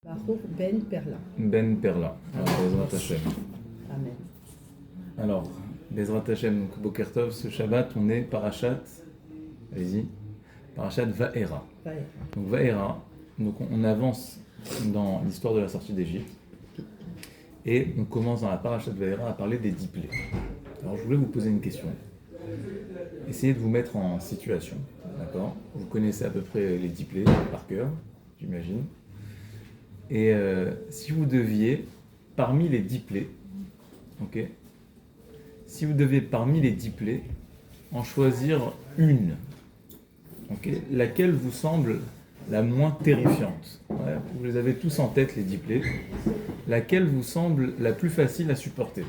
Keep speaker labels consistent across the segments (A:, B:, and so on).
A: Baruch Ben Perla.
B: Ben Perla. Alors, Bezrat Hashem.
A: Amen.
B: Alors, Bezrat Hashem, donc Boker Tov, ce Shabbat, on est Parashat, allez-y, Parashat Va'era.
A: Ouais.
B: Donc Va'era, donc on avance dans l'histoire de la sortie d'Égypte et on commence dans la Parashat Va'era à parler des 10 plaies. Alors je voulais vous poser une question. Essayez de vous mettre en situation, d'accord? Vous connaissez à peu près les 10 plaies par cœur, j'imagine. Et si vous deviez, parmi les 10 plaies, ok? Si vous deviez, parmi les 10 plaies, en choisir une, ok? Laquelle vous semble la moins terrifiante? Ouais, vous les avez tous en tête, les 10 plaies. Laquelle vous semble la plus facile à supporter?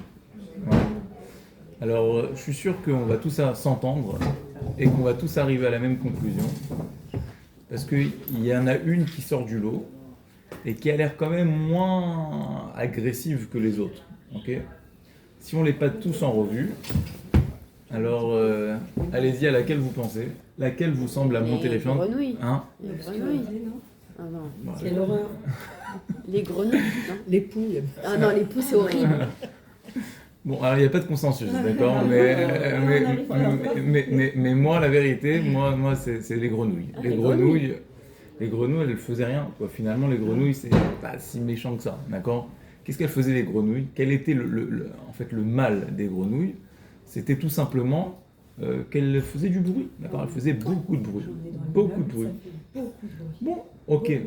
B: Ouais. Alors, je suis sûr qu'on va tous s'entendre et qu'on va tous arriver à la même conclusion. Parce qu'il y en a une qui sort du lot et qui a l'air quand même moins agressive que les autres. Okay, si on les passe tous en revue, alors allez-y, à laquelle vous pensez? Laquelle vous semble la moins terrifiante?
C: Grenouilles.
B: Hein?
C: Les grenouilles. Ah non.
B: Bon,
A: C'est l'horreur.
C: Les grenouilles, non.
A: Les poules.
C: Ah non, les poux, c'est horrible.
B: Bon, alors il n'y a pas de consensus, d'accord, mais moi, la vérité, moi c'est les grenouilles. Les grenouilles, elles faisaient rien, quoi. Finalement, les grenouilles, c'est pas si méchant que ça, d'accord? Qu'est-ce qu'elles faisaient, les grenouilles? Quel était en fait, le mal des grenouilles? C'était tout simplement qu'elles faisaient du bruit, d'accord? Elles faisaient beaucoup de bruit. Beaucoup de bruit. Bon, ok,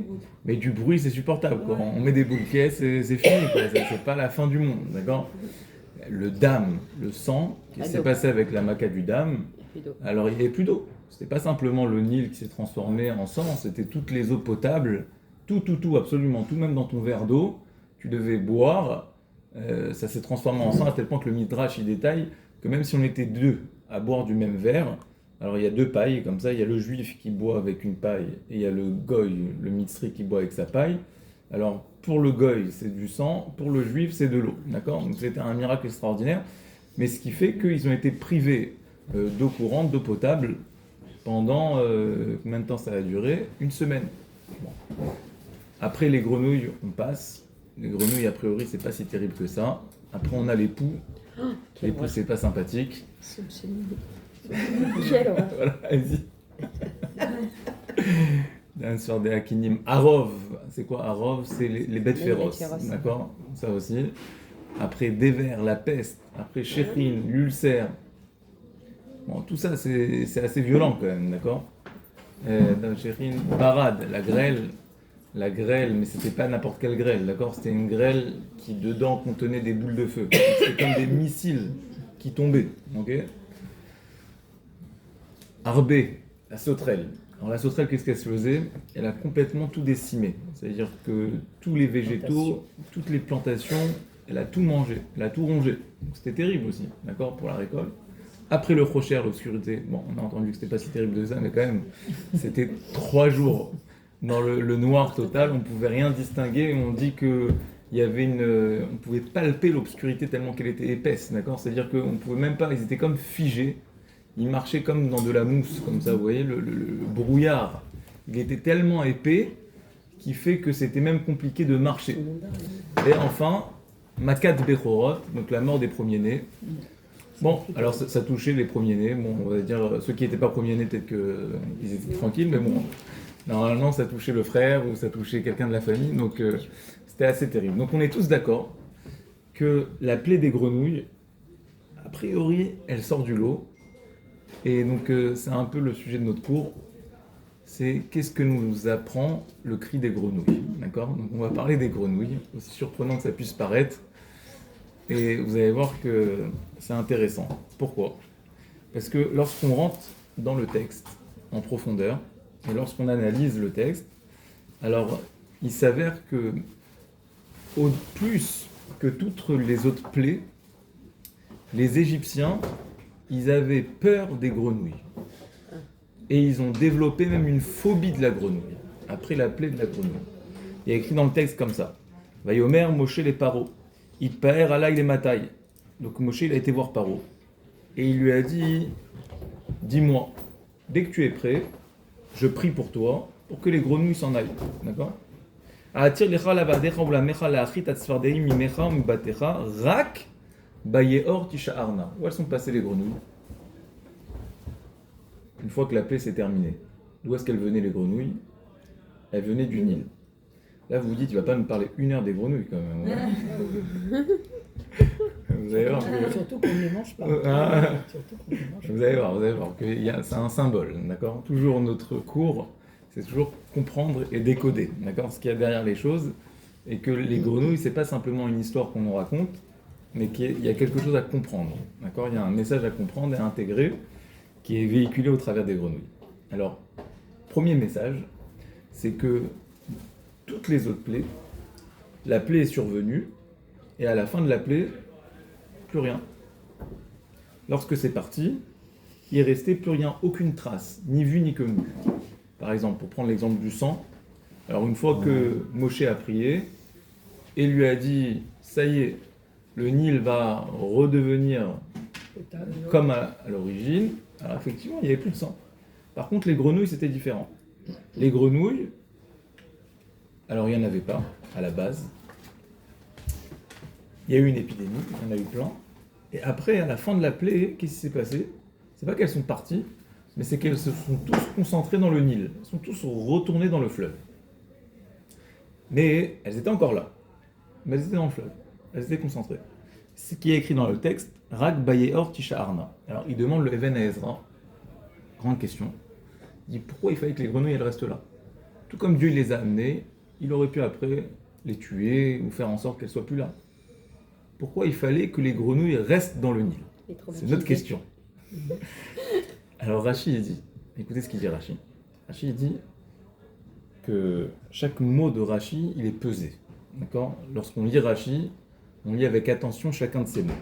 B: mais du bruit, c'est supportable, quoi. On met des boules de pièces, c'est fini, quoi. C'est pas la fin du monde, d'accord? Le dam, le sang, qui s'est passé avec la maca du dam, alors il n'y avait plus d'eau. C'était pas simplement le Nil qui s'est transformé en sang, c'était toutes les eaux potables, tout, absolument tout, même dans ton verre d'eau, tu devais boire, ça s'est transformé en sang à tel point que le Midrash y détaille que même si on était deux à boire du même verre, alors il y a deux pailles comme ça, il y a le juif qui boit avec une paille et il y a le goy, le mitzri qui boit avec sa paille. Alors, pour le goy, c'est du sang, pour le juif, c'est de l'eau, d'accord? Donc c'était un miracle extraordinaire, mais ce qui fait qu'ils ont été privés d'eau courante, d'eau potable, pendant, combien de temps ça a duré? Une semaine. Bon. Après les grenouilles, on passe. Les grenouilles, a priori, c'est pas si terrible que ça. Après, on a les poux. Les poux, c'est pas sympathique.
C: Quelle horreur.
B: Voilà, vas-y. Sur des Hakinim. Arov, c'est quoi Arov? C'est les bêtes féroces, d'accord? Ça aussi. Après Déver, la peste. Après Shechin, l'ulcère. Bon, tout ça, c'est assez violent quand même, d'accord? Shechin, Barad, la grêle, mais c'était pas n'importe quelle grêle, d'accord? C'était une grêle qui dedans contenait des boules de feu. C'était comme des missiles qui tombaient, ok? Arbé, la sauterelle. Alors la sauterelle, qu'est-ce qu'elle se faisait? Elle a complètement tout décimé. C'est-à-dire que tous les végétaux, toutes les plantations, elle a tout mangé, elle a tout rongé. Donc c'était terrible aussi, d'accord, pour la récolte. Après le rocher, l'obscurité, bon, on a entendu que c'était pas si terrible de ça, mais quand même, c'était 3 jours dans le noir total, on pouvait rien distinguer. On dit que il y avait on pouvait palper l'obscurité tellement qu'elle était épaisse, d'accord? C'est-à-dire qu'on pouvait même pas, ils étaient comme figés. Ils marchaient comme dans de la mousse, comme ça, vous voyez, le brouillard. Il était tellement épais qui fait que c'était même compliqué de marcher. Et enfin, Makat Bechorot, donc la mort des premiers-nés. Bon, alors ça touchait les premiers-nés. Bon, on va dire, ceux qui n'étaient pas premiers-nés, peut-être qu'ils étaient tranquilles, mais bon, normalement, ça touchait le frère ou ça touchait quelqu'un de la famille, donc c'était assez terrible. Donc on est tous d'accord que la plaie des grenouilles, a priori, elle sort du lot. Et donc c'est un peu le sujet de notre cours, c'est qu'est-ce que nous apprend le cri des grenouilles, d'accord? Donc on va parler des grenouilles, aussi surprenant que ça puisse paraître, et vous allez voir que c'est intéressant. Pourquoi? Parce que lorsqu'on rentre dans le texte en profondeur, et lorsqu'on analyse le texte, alors il s'avère que au plus que toutes les autres plaies, les Égyptiens, ils avaient peur des grenouilles. Et ils ont développé même une phobie de la grenouille, après la plaie de la grenouille. Il y a écrit dans le texte comme ça. Vayomer Moshe les Paro, Itpaer Alay les Mataï. Donc Moshe, il a été voir Paro. Et il lui a dit, dis-moi, dès que tu es prêt, je prie pour toi, pour que les grenouilles s'en aillent. D'accord? Atir lecha lavadecha ulamecha laachit atzfardei mimecha mibatecha rak bayeor tisha'arna. Où elles sont passées les grenouilles? Une fois que la plaie s'est terminée. D'où est-ce qu'elles venaient les grenouilles? Elles venaient du Nil. Là vous vous dites, tu vas pas me parler 1 heure des grenouilles quand même. Ouais. Vous allez voir que...
A: Surtout qu'on ne les mange pas. Surtout qu'on ne les mange pas.
B: Vous allez voir que c'est un symbole, d'accord? Toujours notre cours, c'est toujours comprendre et décoder, d'accord? Ce qu'il y a derrière les choses, et que les grenouilles, c'est pas simplement une histoire qu'on nous raconte, mais qu'il y a quelque chose à comprendre, d'accord? Il y a un message à comprendre et à intégrer qui est véhiculé au travers des grenouilles. Alors, premier message, c'est que toutes les autres plaies, la plaie est survenue, et à la fin de la plaie, plus rien. Lorsque c'est parti, il est resté plus rien, aucune trace, ni vue ni connue. Par exemple, pour prendre l'exemple du sang, alors une fois que Moshe a prié et lui a dit, ça y est, le Nil va redevenir comme à l'origine, alors effectivement, il n'y avait plus de sang. Par contre, les grenouilles, c'était différent. Les grenouilles, alors il n'y en avait pas à la base. Il y a eu une épidémie, il y en a eu plein. Et après, à la fin de la plaie, qu'est-ce qui s'est passé? C'est pas qu'elles sont parties, mais c'est qu'elles se sont tous concentrées dans le Nil. Elles sont tous retournées dans le fleuve. Mais elles étaient encore là. Mais elles étaient dans le fleuve. Elles étaient concentrées. Ce qui est écrit dans le texte, Rak Bayeor Tisha'arna. Alors il demande le Even à Ezra. Grande question. Il dit pourquoi il fallait que les grenouilles elles restent là? Tout comme Dieu les a amenées, il aurait pu après les tuer ou faire en sorte qu'elles soient plus là. Pourquoi il fallait que les grenouilles restent dans le Nil? C'est notre question. Alors Rashi il dit, écoutez ce qu'il dit Rashi. Rashi il dit que chaque mot de Rashi il est pesé. D'accord? Lorsqu'on lit Rashi, on lit avec attention chacun de ces mots.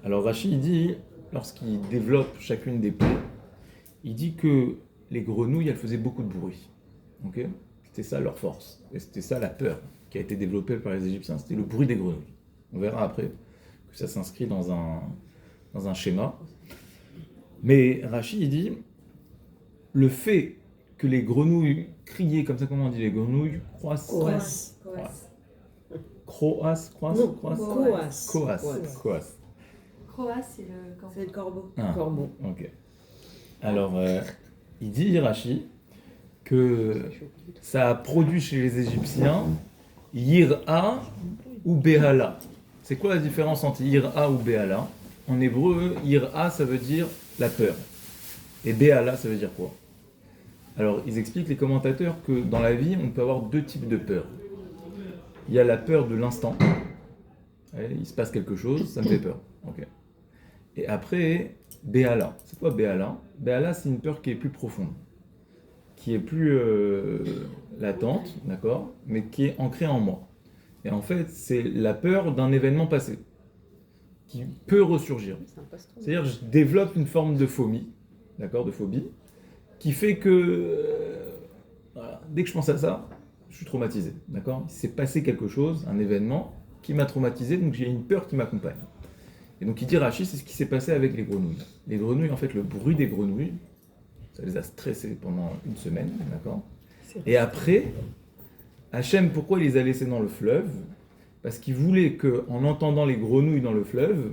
B: Alors Rashi il dit, lorsqu'il développe chacune des plaies, il dit que les grenouilles elles faisaient beaucoup de bruit. Okay? C'était ça leur force. Et c'était ça la peur qui a été développée par les Égyptiens, c'était le bruit des grenouilles. On verra après que ça s'inscrit dans un schéma. Mais Rashi il dit, le fait que les grenouilles criaient, comme ça comment on dit, les grenouilles croissent. Croas,
D: c'est le corbeau.
A: Corbeau.
B: Ok. Alors, il dit Rashi que ça a produit chez les Égyptiens Yir'a ou Behala. C'est quoi la différence entre Yir'a ou Behala? En hébreu, Yir'a ça veut dire la peur. Et Behala ça veut dire quoi? Alors, ils expliquent les commentateurs que dans la vie, on peut avoir 2 types de peur. Il y a la peur de l'instant. Il se passe quelque chose, ça me fait peur. Okay. Et après, Behala. C'est quoi Behala? Behala, c'est une peur qui est plus profonde, qui est plus latente, d'accord, mais qui est ancrée en moi. Et en fait, c'est la peur d'un événement passé, qui peut ressurgir. C'est-à-dire, je développe une forme de phobie, d'accord, de phobie, qui fait que, voilà, dès que je pense à ça, je suis traumatisé, d'accord? Il s'est passé quelque chose, un événement, qui m'a traumatisé, donc j'ai une peur qui m'accompagne. Et donc il dit Rashi, c'est ce qui s'est passé avec les grenouilles. Les grenouilles, en fait, le bruit des grenouilles, ça les a stressés pendant une semaine, d'accord? Et après, Hachem, pourquoi il les a laissés dans le fleuve? Parce qu'il voulait qu'en entendant les grenouilles dans le fleuve,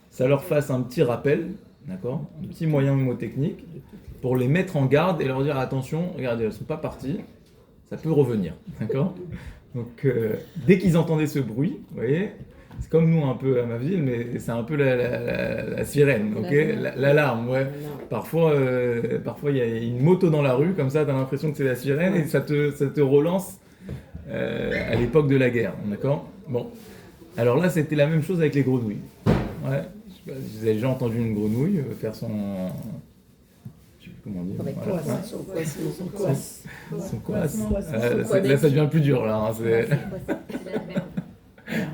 B: ça leur fasse un petit rappel, d'accord? Un petit moyen mnémotechnique, pour les mettre en garde et leur dire attention, regardez, elles ne sont pas parties, ça peut revenir, d'accord? Donc, dès qu'ils entendaient ce bruit, vous voyez, c'est comme nous un peu à ma ville, mais c'est un peu la sirène, ok? L'alarme, ouais. Parfois, il y a une moto dans la rue, comme ça, tu as l'impression que c'est la sirène et ça te relance à l'époque de la guerre, d'accord? Bon, alors là, c'était la même chose avec les grenouilles. Ouais, je sais pas, vous avez déjà entendu une grenouille faire son... Je sais plus comment dire. Voilà. Son coasse. Là, ça devient plus dur, là. Hein, c'est...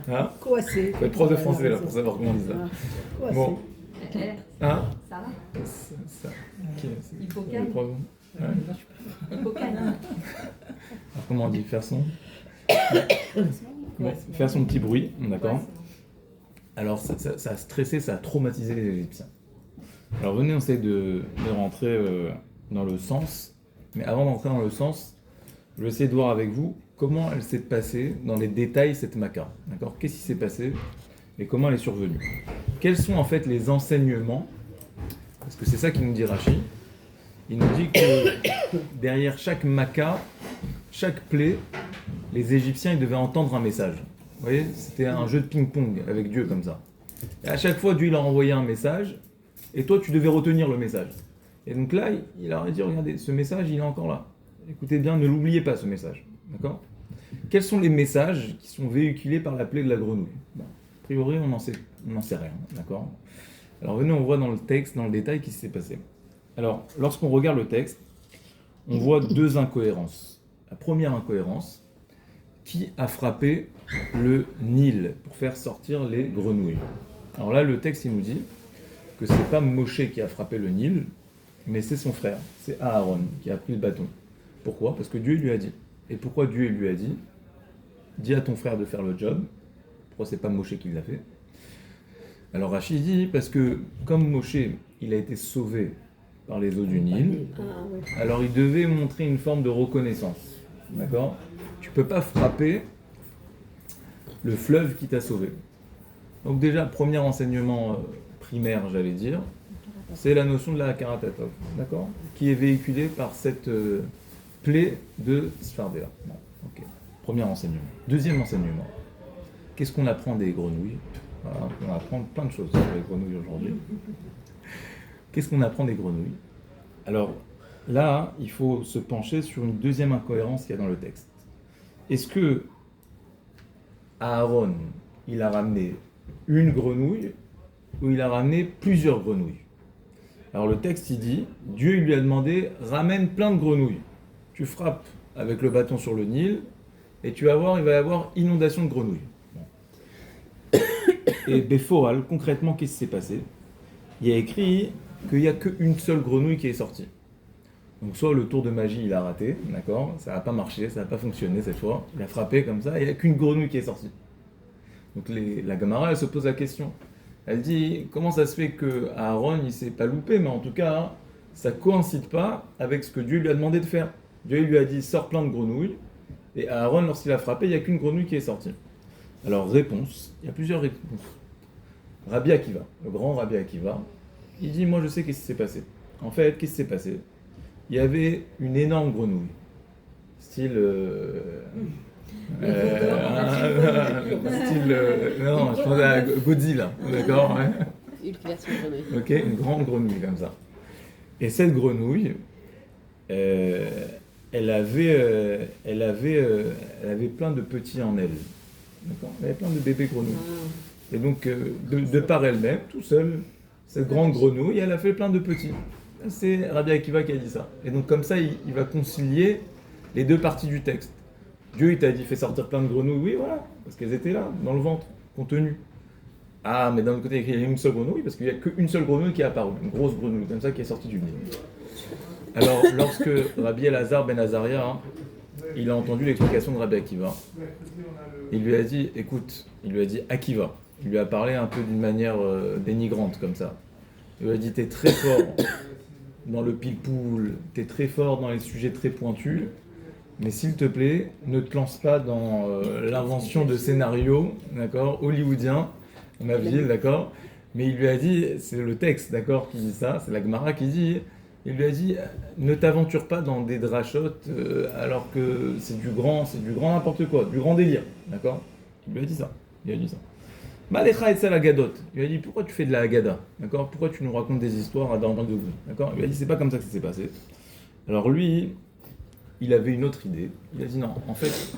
B: Hein?
A: Coincé.
B: Faut être prof de français, là, pour savoir comment on dit ça.
A: Coincé.
B: Bon. Hein?
D: Ça va?
B: Ça.
D: Hippocane.
B: Ouais.
D: Hippocane.
B: Alors, comment on dit? Faire son... Bon, faire son petit bruit, d'accord? Alors, ça a stressé, ça a traumatisé les Égyptiens. Alors, venez, on essaie de rentrer dans le sens. Mais avant d'entrer dans le sens, je vais essayer de voir avec vous comment elle s'est passée dans les détails cette Maka. D'accord? Qu'est-ce qui s'est passé et comment elle est survenue? Quels sont en fait les enseignements? Parce que c'est ça qu'il nous dit Rashi. Il nous dit que derrière chaque Maka, chaque plaie, les Égyptiens ils devaient entendre un message. Vous voyez, c'était un jeu de ping-pong avec Dieu comme ça. Et à chaque fois, Dieu il a envoyé un message, et toi tu devais retenir le message. Et donc là, il a dit, regardez, ce message il est encore là. Écoutez bien, ne l'oubliez pas ce message. D'accord? Quels sont les messages qui sont véhiculés par la plaie de la grenouille? Bon, a priori, on n'en sait rien. D'accord? Alors venez, on voit dans le texte, dans le détail, ce qui s'est passé. Alors, lorsqu'on regarde le texte, on voit deux incohérences. La première incohérence, qui a frappé le Nil pour faire sortir les grenouilles. Alors là, le texte, il nous dit que ce n'est pas Moshe qui a frappé le Nil, mais c'est son frère, c'est Aaron qui a pris le bâton. Pourquoi? Parce que Dieu lui a dit. Et pourquoi Dieu lui a dit? Dis à ton frère de faire le job. Pourquoi c'est pas Moshe qui l'a fait? Alors Rachid dit, parce que comme Moshe, il a été sauvé par les eaux du Nil, alors il devait montrer une forme de reconnaissance. D'accord? Tu peux pas frapper le fleuve qui t'a sauvé. Donc déjà, premier enseignement primaire, j'allais dire, c'est la notion de la Hakarat-Hatov, d'accord? Qui est véhiculée par cette plaie de Sfardéa. Bon, ok. Premier enseignement. Deuxième enseignement. Qu'est-ce qu'on apprend des grenouilles? Voilà, on apprend plein de choses sur les grenouilles aujourd'hui. Qu'est-ce qu'on apprend des grenouilles? Alors là, il faut se pencher sur une deuxième incohérence qu'il y a dans le texte. Est-ce que Aaron, il a ramené une grenouille ou il a ramené plusieurs grenouilles? Alors le texte, il dit, Dieu il lui a demandé, ramène plein de grenouilles. Tu frappes avec le bâton sur le Nil et tu vas voir, il va y avoir inondation de grenouilles. Bon. Et Beforal, concrètement, qu'est-ce qui s'est passé? Il y a écrit qu'il n'y a qu'une seule grenouille qui est sortie. Donc soit le tour de magie il a raté, d'accord, ça n'a pas marché, ça n'a pas fonctionné cette fois, il a frappé comme ça, et il n'y a qu'une grenouille qui est sortie. Donc la Gemara elle se pose la question, elle dit comment ça se fait que Aaron il s'est pas loupé, mais en tout cas ça coïncide pas avec ce que Dieu lui a demandé de faire. Dieu lui a dit sors plein de grenouilles, et Aaron lorsqu'il a frappé il n'y a qu'une grenouille qui est sortie. Alors réponse, il y a plusieurs réponses. Rabbi Akiva, le grand Rabbi Akiva, il dit moi je sais qu'est-ce qui s'est passé. En fait qu'est-ce qui s'est passé? Il y avait une énorme grenouille, style, non, je pensais à Godzilla, d'accord, ouais.
C: Une version grenouille.
B: Ok, une grande grenouille comme ça. Et cette grenouille, elle avait plein de petits en elle, d'accord. Elle avait plein de bébés grenouilles. Et donc, de par elle-même, tout seul, cette grande grenouille, elle a fait plein de petits. C'est Rabbi Akiva qui a dit ça. Et donc comme ça, il va concilier les deux parties du texte. Dieu, il t'a dit, fais sortir plein de grenouilles. Oui, voilà, parce qu'elles étaient là, dans le ventre, contenues. Ah, mais d'un autre côté, il y a une seule grenouille, parce qu'il n'y a qu'une seule grenouille qui est apparue. Une grosse grenouille, comme ça, qui est sortie du Nil. Alors, lorsque Rabbi Elazar ben Azaria, il a entendu l'explication de Rabbi Akiva, il lui a dit, écoute, il lui a dit Akiva. Il lui a parlé un peu d'une manière dénigrante, comme ça. Il lui a dit, t'es très fort dans le pile-poule, tu es très fort dans les sujets très pointus, mais s'il te plaît, ne te lance pas dans l'invention de scénarios, d'accord, hollywoodiens, ma ville, d'accord, mais il lui a dit, c'est le texte, d'accord, qui dit ça, c'est la Gemara qui dit, il lui a dit, ne t'aventure pas dans des drachotes alors que c'est du grand n'importe quoi, du grand délire, d'accord, il lui a dit ça, Malecha et Salagadot. Il lui a dit pourquoi tu fais de la Haggadah, d'accord? Pourquoi tu nous racontes des histoires à Dorban de Goût, d'accord? Il lui a dit c'est pas comme ça que ça s'est passé. Alors lui, il avait une autre idée. Il a dit non, en fait,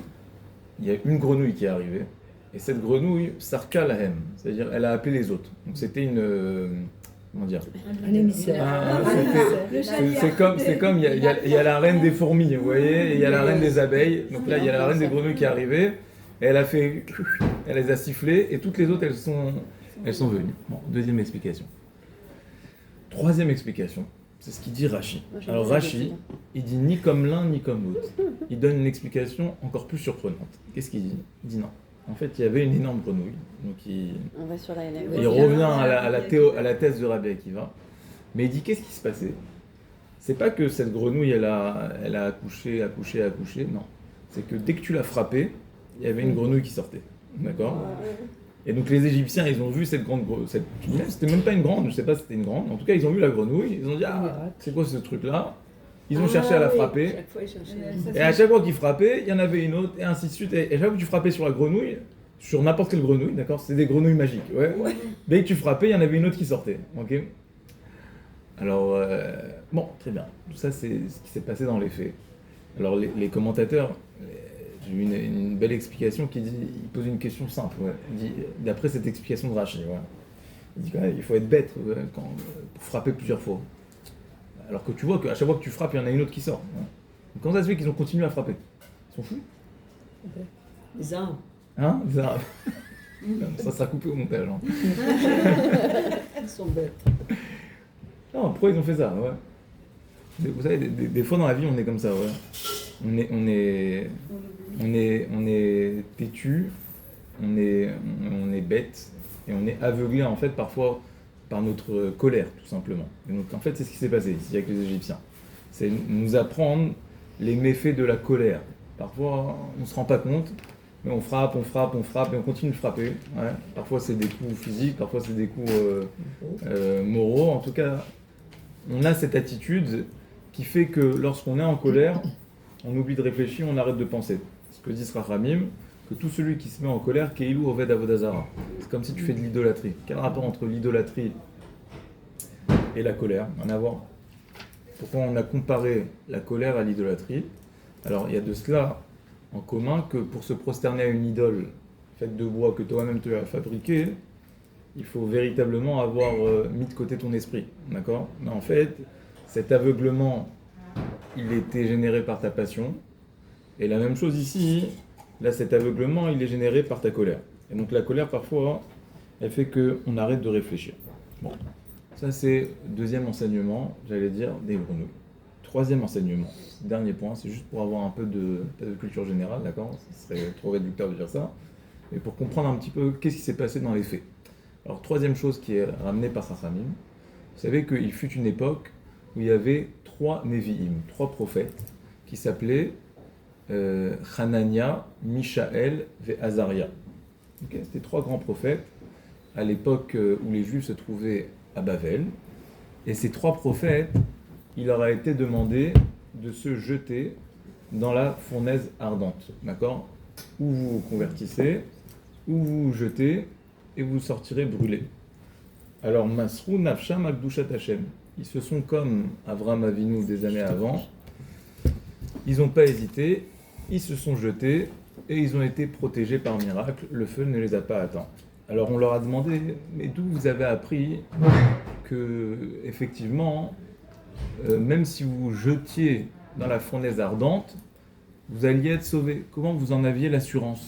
B: il y a une grenouille qui est arrivée et cette grenouille sarka lahem, c'est-à-dire elle a appelé les autres. Donc c'était une comment dire?
A: Un émissaire.
B: C'est comme il y a la reine des fourmis, vous voyez, et il y a la reine des abeilles. Donc là il y a la reine des grenouilles qui est arrivée. Et elle les a sifflées et toutes les autres elles sont venues. Bon, deuxième explication. Troisième explication, c'est ce qu'il dit Rashi. Alors Rashi, il dit ni comme l'un ni comme l'autre. Il donne une explication encore plus surprenante. Qu'est-ce qu'il dit? Il dit non. En fait, il y avait une énorme grenouille. Donc
C: on va sur
B: il revient à la thèse de Rabbi Akiva. Mais il dit qu'est-ce qui se passait? C'est pas que cette grenouille elle a accouché. Non. c'est que dès que tu l'as frappée, il y avait une grenouille qui sortait. D'accord? Et donc les Égyptiens, ils ont vu cette grande c'était même pas une grande, je sais pas si c'était une grande, en tout cas ils ont vu la grenouille, ils ont dit ah, c'est quoi ce truc-là? Ils ont cherché à la frapper,
C: Chaque fois, ils cherchaient.
B: et à chaque fois qu'ils frappaient, il y en avait une autre, et ainsi de suite, et à chaque fois que tu frappais sur la grenouille, sur n'importe quelle grenouille, d'accord? C'était des grenouilles magiques, ouais. Dès que tu frappais, il y en avait une autre qui sortait, ok? Alors, bon, très bien, tout ça c'est ce qui s'est passé dans les faits. Alors les commentateurs, j'ai eu une belle explication qui dit, il pose une question simple, ouais. Il dit, d'après cette explication de Rachid, ouais. Il dit quand même, il faut être bête pour frapper plusieurs fois. Alors que tu vois qu'à chaque fois que tu frappes, il y en a une autre qui sort. Ouais. Donc, comment ça se fait qu'ils ont continué à frapper? Ils sont fous?
D: Les armes.
B: Hein? Des Arabes. Ça sera coupé au montage. Hein.
C: Ils sont bêtes.
B: Non, pourquoi ils ont fait ça? Ouais. Vous savez, des fois dans la vie, on est comme ça. Ouais. On est têtu, on est bête, et on est aveuglé en fait parfois par notre colère, tout simplement. Et donc en fait, c'est ce qui s'est passé ici avec les Égyptiens. C'est nous apprendre les méfaits de la colère. Parfois, on ne se rend pas compte, mais on frappe, et on continue de frapper. Ouais. Parfois, c'est des coups physiques, parfois, c'est des coups moraux. En tout cas, on a cette attitude qui fait que lorsqu'on est en colère, on oublie de réfléchir, on arrête de penser. Ce que dit Srachamim, que tout celui qui se met en colère, Keilou Oved Avodazara. C'est comme si tu fais de l'idolâtrie. Quel rapport entre l'idolâtrie et la colère? Rien à voir. Pourquoi on a comparé la colère à l'idolâtrie? Alors, il y a de cela en commun que pour se prosterner à une idole faite de bois que toi-même tu as fabriquée, il faut véritablement avoir mis de côté ton esprit. D'accord? Mais en fait, cet aveuglement, il était généré par ta passion. Et la même chose ici, là, cet aveuglement, il est généré par ta colère. Et donc la colère, parfois, elle fait qu'on arrête de réfléchir. Bon, ça c'est deuxième enseignement, j'allais dire, des grenouilles. Troisième enseignement, dernier point, c'est juste pour avoir un peu de culture générale, d'accord? Ce serait trop réducteur de dire ça. Mais pour comprendre un petit peu qu'est-ce qui s'est passé dans les faits. Alors, troisième chose qui est ramenée par Chachamim, vous savez qu'il fut une époque où il y avait 3 Nevi'im, 3 prophètes, qui s'appelaient Hanania, Mishaël et Azaria. Okay, c'était 3 grands prophètes à l'époque où les Juifs se trouvaient à Bavel. Et ces 3 prophètes, il leur a été demandé de se jeter dans la fournaise ardente. D'accord? Ou vous vous convertissez, ou vous vous jetez, et vous sortirez brûlés. Alors, Masrou, Nafsham, Akdushat Hashem. Ils se sont comme Avram Avinu des années avant. Ils n'ont pas hésité, ils se sont jetés, et ils ont été protégés par miracle. Le feu ne les a pas atteints. Alors, on leur a demandé, mais d'où vous avez appris que, effectivement, même si vous vous jetiez dans la fournaise ardente, vous alliez être sauvés. Comment vous en aviez l'assurance?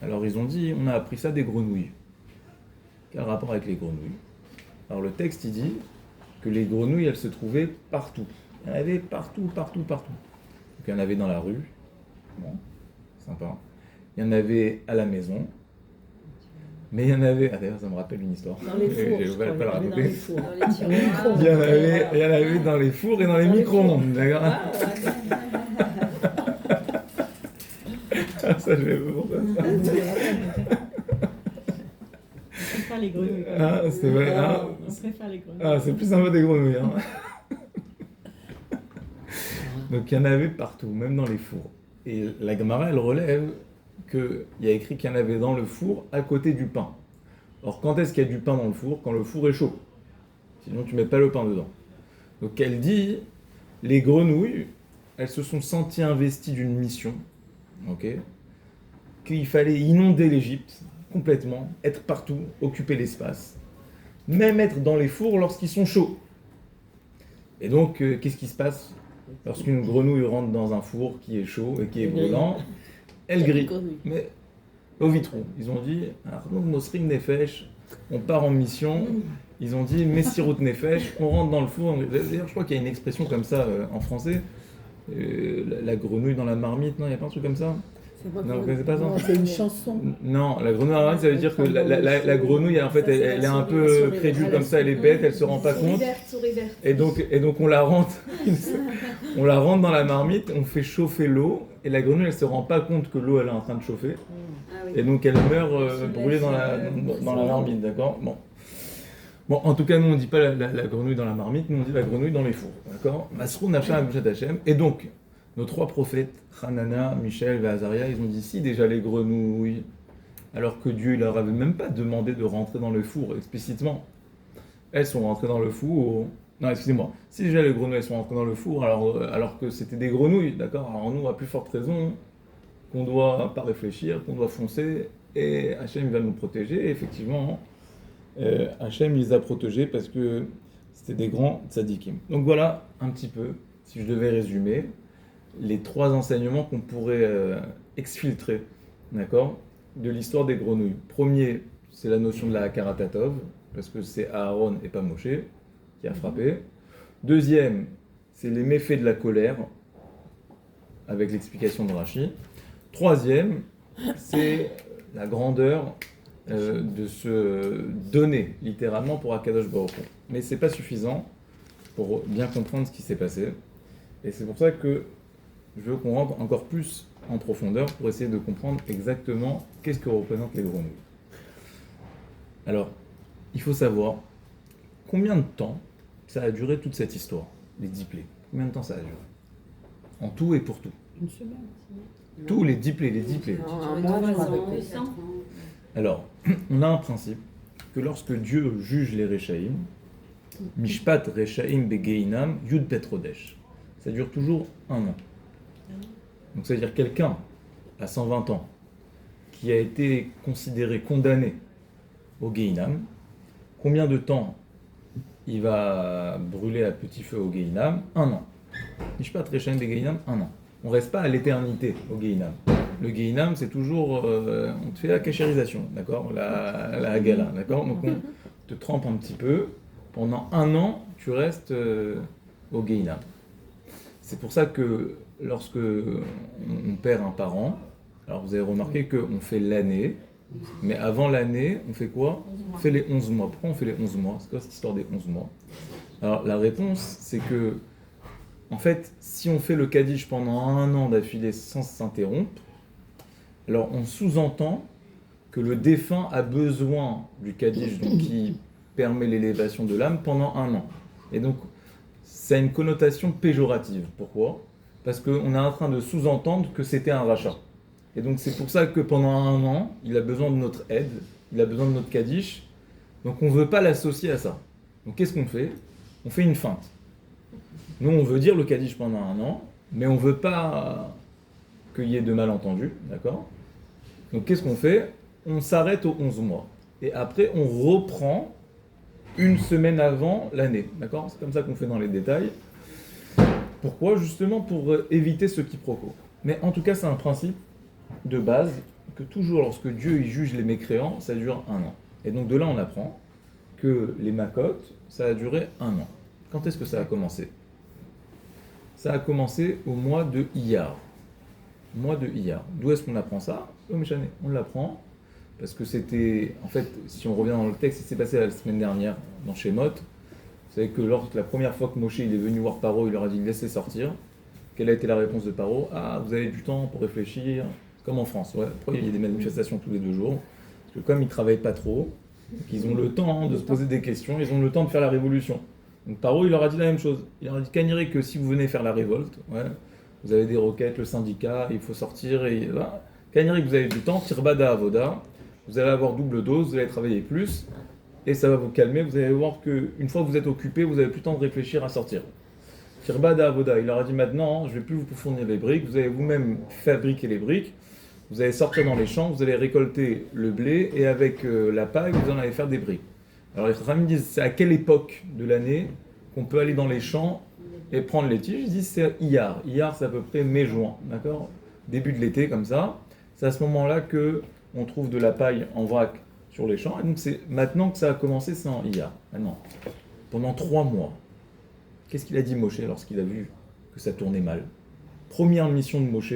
B: Alors ils ont dit, on a appris ça des grenouilles. Quel rapport avec les grenouilles? Alors le texte il dit que les grenouilles elles se trouvaient partout. Il y en avait partout. Donc il y en avait dans la rue, bon, sympa. Il y en avait à la maison. Mais il y en avait, d'ailleurs ça me rappelle une histoire.
C: Dans les fours,
B: Je vais pas la raconter.
C: dans les fours.
D: Dans les tiroirs.
B: Il y en avait dans les fours et dans les micro-ondes, d'accord? Ça, je vais vous montrer ça.
A: On préfère les grenouilles.
B: Ah, c'est vrai. Ah,
A: On préfère les grenouilles.
B: c'est plus sympa des grenouilles. Hein. Donc il y en avait partout, même dans les fours. Et la Gemara, elle relève qu'il y a écrit qu'il y en avait dans le four à côté du pain. Or, quand est-ce qu'il y a du pain dans le four? Quand le four est chaud. Sinon, tu ne mets pas le pain dedans. Donc elle dit, les grenouilles, elles se sont senties investies d'une mission. Ok, qu'il fallait inonder l'Égypte complètement, être partout, occuper l'espace, même être dans les fours lorsqu'ils sont chauds. Et donc, qu'est-ce qui se passe lorsqu'une grenouille rentre dans un four qui est chaud et qui est brûlant? Elle grille, mais au vitron. Ils ont dit, Arnaud Mosrim Nefesh, on part en mission. Ils ont dit, Messirut Nefesh, on rentre dans le four. D'ailleurs, je crois qu'il y a une expression comme ça en français. La grenouille dans la marmite, non, il n'y a pas un truc comme ça? Non, vous connaissez pas ça?
C: C'est une chanson.
B: Non, la grenouille dans la marmite, ça veut dire que la grenouille, en fait, elle est un peu crédule comme ça, elle est bête, elle se rend pas compte. Et donc on la rentre, on la rentre dans la marmite, on fait chauffer l'eau, et la grenouille, elle se rend pas compte que l'eau, elle est en train de chauffer.
D: Ah oui.
B: Et donc elle meurt brûlée dans la marmite, d'accord. Bon, en tout cas, nous on dit pas la grenouille dans la marmite, nous on dit la grenouille dans les fours, d'accord. Masrou Nacha Abushat Hashem. Et donc, nos trois prophètes, Hanana, Michel et Azaria, ils ont dit si déjà les grenouilles, alors que Dieu leur avait même pas demandé de rentrer dans le four explicitement, elles sont rentrées dans le four. Non, excusez-moi. Si déjà les grenouilles sont rentrées dans le four, alors que c'était des grenouilles, d'accord. Alors nous, à plus forte raison, qu'on doit pas réfléchir, qu'on doit foncer, et Hachem va nous protéger. Et effectivement, Hachem les a protégés parce que c'était des grands tzadikim. Donc voilà un petit peu, si je devais résumer, les trois enseignements qu'on pourrait exfiltrer, d'accord, de l'histoire des grenouilles. Premier, c'est la notion de la Hakarat-Hatov, parce que c'est Aaron et pas Moshe qui a frappé. Deuxième, c'est les méfaits de la colère, avec l'explication de Rashi. Troisième, c'est la grandeur de se donner, littéralement, pour Akadosh Baruch Hu. Mais c'est pas suffisant pour bien comprendre ce qui s'est passé. Et c'est pour ça que je veux qu'on rentre encore plus en profondeur pour essayer de comprendre exactement qu'est-ce que représentent les grenouilles. Alors, il faut savoir combien de temps ça a duré toute cette histoire, les 10 plaies. Combien de temps ça a duré? En tout et pour tout.
C: Une semaine.
B: Tous les 10 plaies, les 10 plaies.
C: Non, un mois, je crois.
B: Alors, on a un principe que lorsque Dieu juge les Rechaïm, Mishpat Rechaïm Begeinam Yud Petrodesh, ça dure toujours un an. Donc ça veut dire quelqu'un à 120 ans qui a été considéré condamné au Geinam, combien de temps il va brûler à petit feu au Geinam? Un an. Mishpat Rechaïm Begeinam, un an. On ne reste pas à l'éternité au Geinam. Le Geinam, c'est toujours, on te fait la cachérisation, d'accord, la Hagala, d'accord. Donc on te trempe un petit peu. Pendant un an, tu restes au Geinam. C'est pour ça que lorsque on perd un parent, alors vous avez remarqué qu'on fait l'année, mais avant l'année, on fait quoi? On fait les 11 mois. Pourquoi on fait les 11 mois? C'est quoi cette histoire des 11 mois? Alors la réponse, c'est que, en fait, si on fait le Kaddish pendant un an d'affilée sans s'interrompre, alors on sous-entend que le défunt a besoin du Kaddish, donc qui permet l'élévation de l'âme, pendant un an. Et donc, ça a une connotation péjorative. Pourquoi? Parce qu'on est en train de sous-entendre que c'était un rachat. Et donc c'est pour ça que pendant un an, il a besoin de notre aide, il a besoin de notre Kaddish. Donc on ne veut pas l'associer à ça. Donc qu'est-ce qu'on fait? On fait une feinte. Nous, on veut dire le Kaddish pendant un an, mais on ne veut pas qu'il y ait de malentendus, d'accord? Donc qu'est-ce qu'on fait? On s'arrête aux 11 mois. Et après, on reprend une semaine avant l'année, d'accord? C'est comme ça qu'on fait dans les détails. Pourquoi? Justement pour éviter ce quiproquo. Mais en tout cas, c'est un principe de base que toujours lorsque Dieu il juge les mécréants, ça dure un an. Et donc de là, on apprend que les Makot, ça a duré un an. Quand est-ce que ça a commencé? Ça a commencé au mois de Iyar. Mois de Iyar. D'où est-ce qu'on apprend ça? On l'apprend parce que c'était, en fait, si on revient dans le texte, il s'est passé la semaine dernière dans Shemot. Vous savez que la première fois que Moshe il est venu voir Paro, il leur a dit laissez sortir. Quelle a été la réponse de Paro? Ah, vous avez du temps pour réfléchir, comme en France. Ouais. Après, il y a des manifestations tous les 2 jours. Parce que comme ils ne travaillent pas trop, donc ils ont le temps de se poser des questions, ils ont le temps de faire la révolution. Donc Paro, il leur a dit la même chose. Il leur a dit Kaniré que si vous venez faire la révolte, ouais, vous avez des requêtes, le syndicat, il faut sortir, et là, Kaniré que vous avez du temps, Tirbada Avoda, vous allez avoir double dose, vous allez travailler plus, et ça va vous calmer, vous allez voir qu'une fois que vous êtes occupé, vous n'avez plus le temps de réfléchir à sortir. Tirbada Avoda, il leur a dit maintenant, je ne vais plus vous fournir les briques, vous allez vous-même fabriquer les briques, vous allez sortir dans les champs, vous allez récolter le blé, et avec la paille, vous en allez faire des briques. Alors les Chachamim disent, c'est à quelle époque de l'année qu'on peut aller dans les champs et prendre les tiges? Ils disent, c'est Iyar. Iyar, c'est à peu près mai-juin, d'accord? Début de l'été, comme ça. C'est à ce moment-là qu'on trouve de la paille en vrac sur les champs. Et donc c'est maintenant que ça a commencé, c'est en Iyar. Maintenant, pendant 3 mois, qu'est-ce qu'il a dit Moshe lorsqu'il a vu que ça tournait mal? Première mission de Moshe,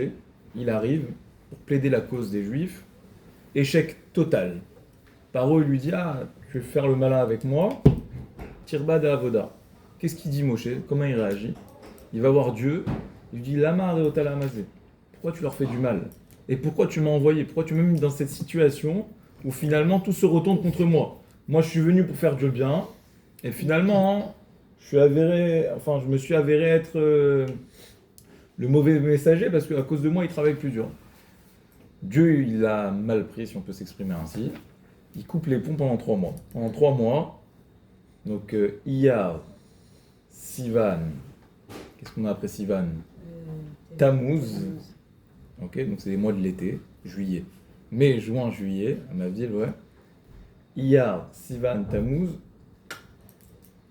B: il arrive pour plaider la cause des Juifs. Échec total. Paro, il lui dit, ah, tu veux faire le malin avec moi? Tirba de Avoda. Qu'est-ce qu'il dit Moshe? Comment il réagit? il va voir Dieu, il lui dit Lama Reota Lamazé, pourquoi tu leur fais du mal? Et pourquoi tu m'as envoyé? Pourquoi tu m'as mis dans cette situation où finalement tout se retourne contre moi? Moi je suis venu pour faire du bien, et finalement je me suis avéré être le mauvais messager parce qu'à cause de moi il travaille plus dur. Dieu il a mal pris, si on peut s'exprimer ainsi. Il coupe les ponts pendant 3 mois. Pendant 3 mois, donc Iyar, Sivan, qu'est-ce qu'on a après Sivan? Tammuz, ok, donc c'est les mois de l'été, juillet. Mai, juin, juillet, à ma ville, ouais. Iyar, Sivan, Tammuz,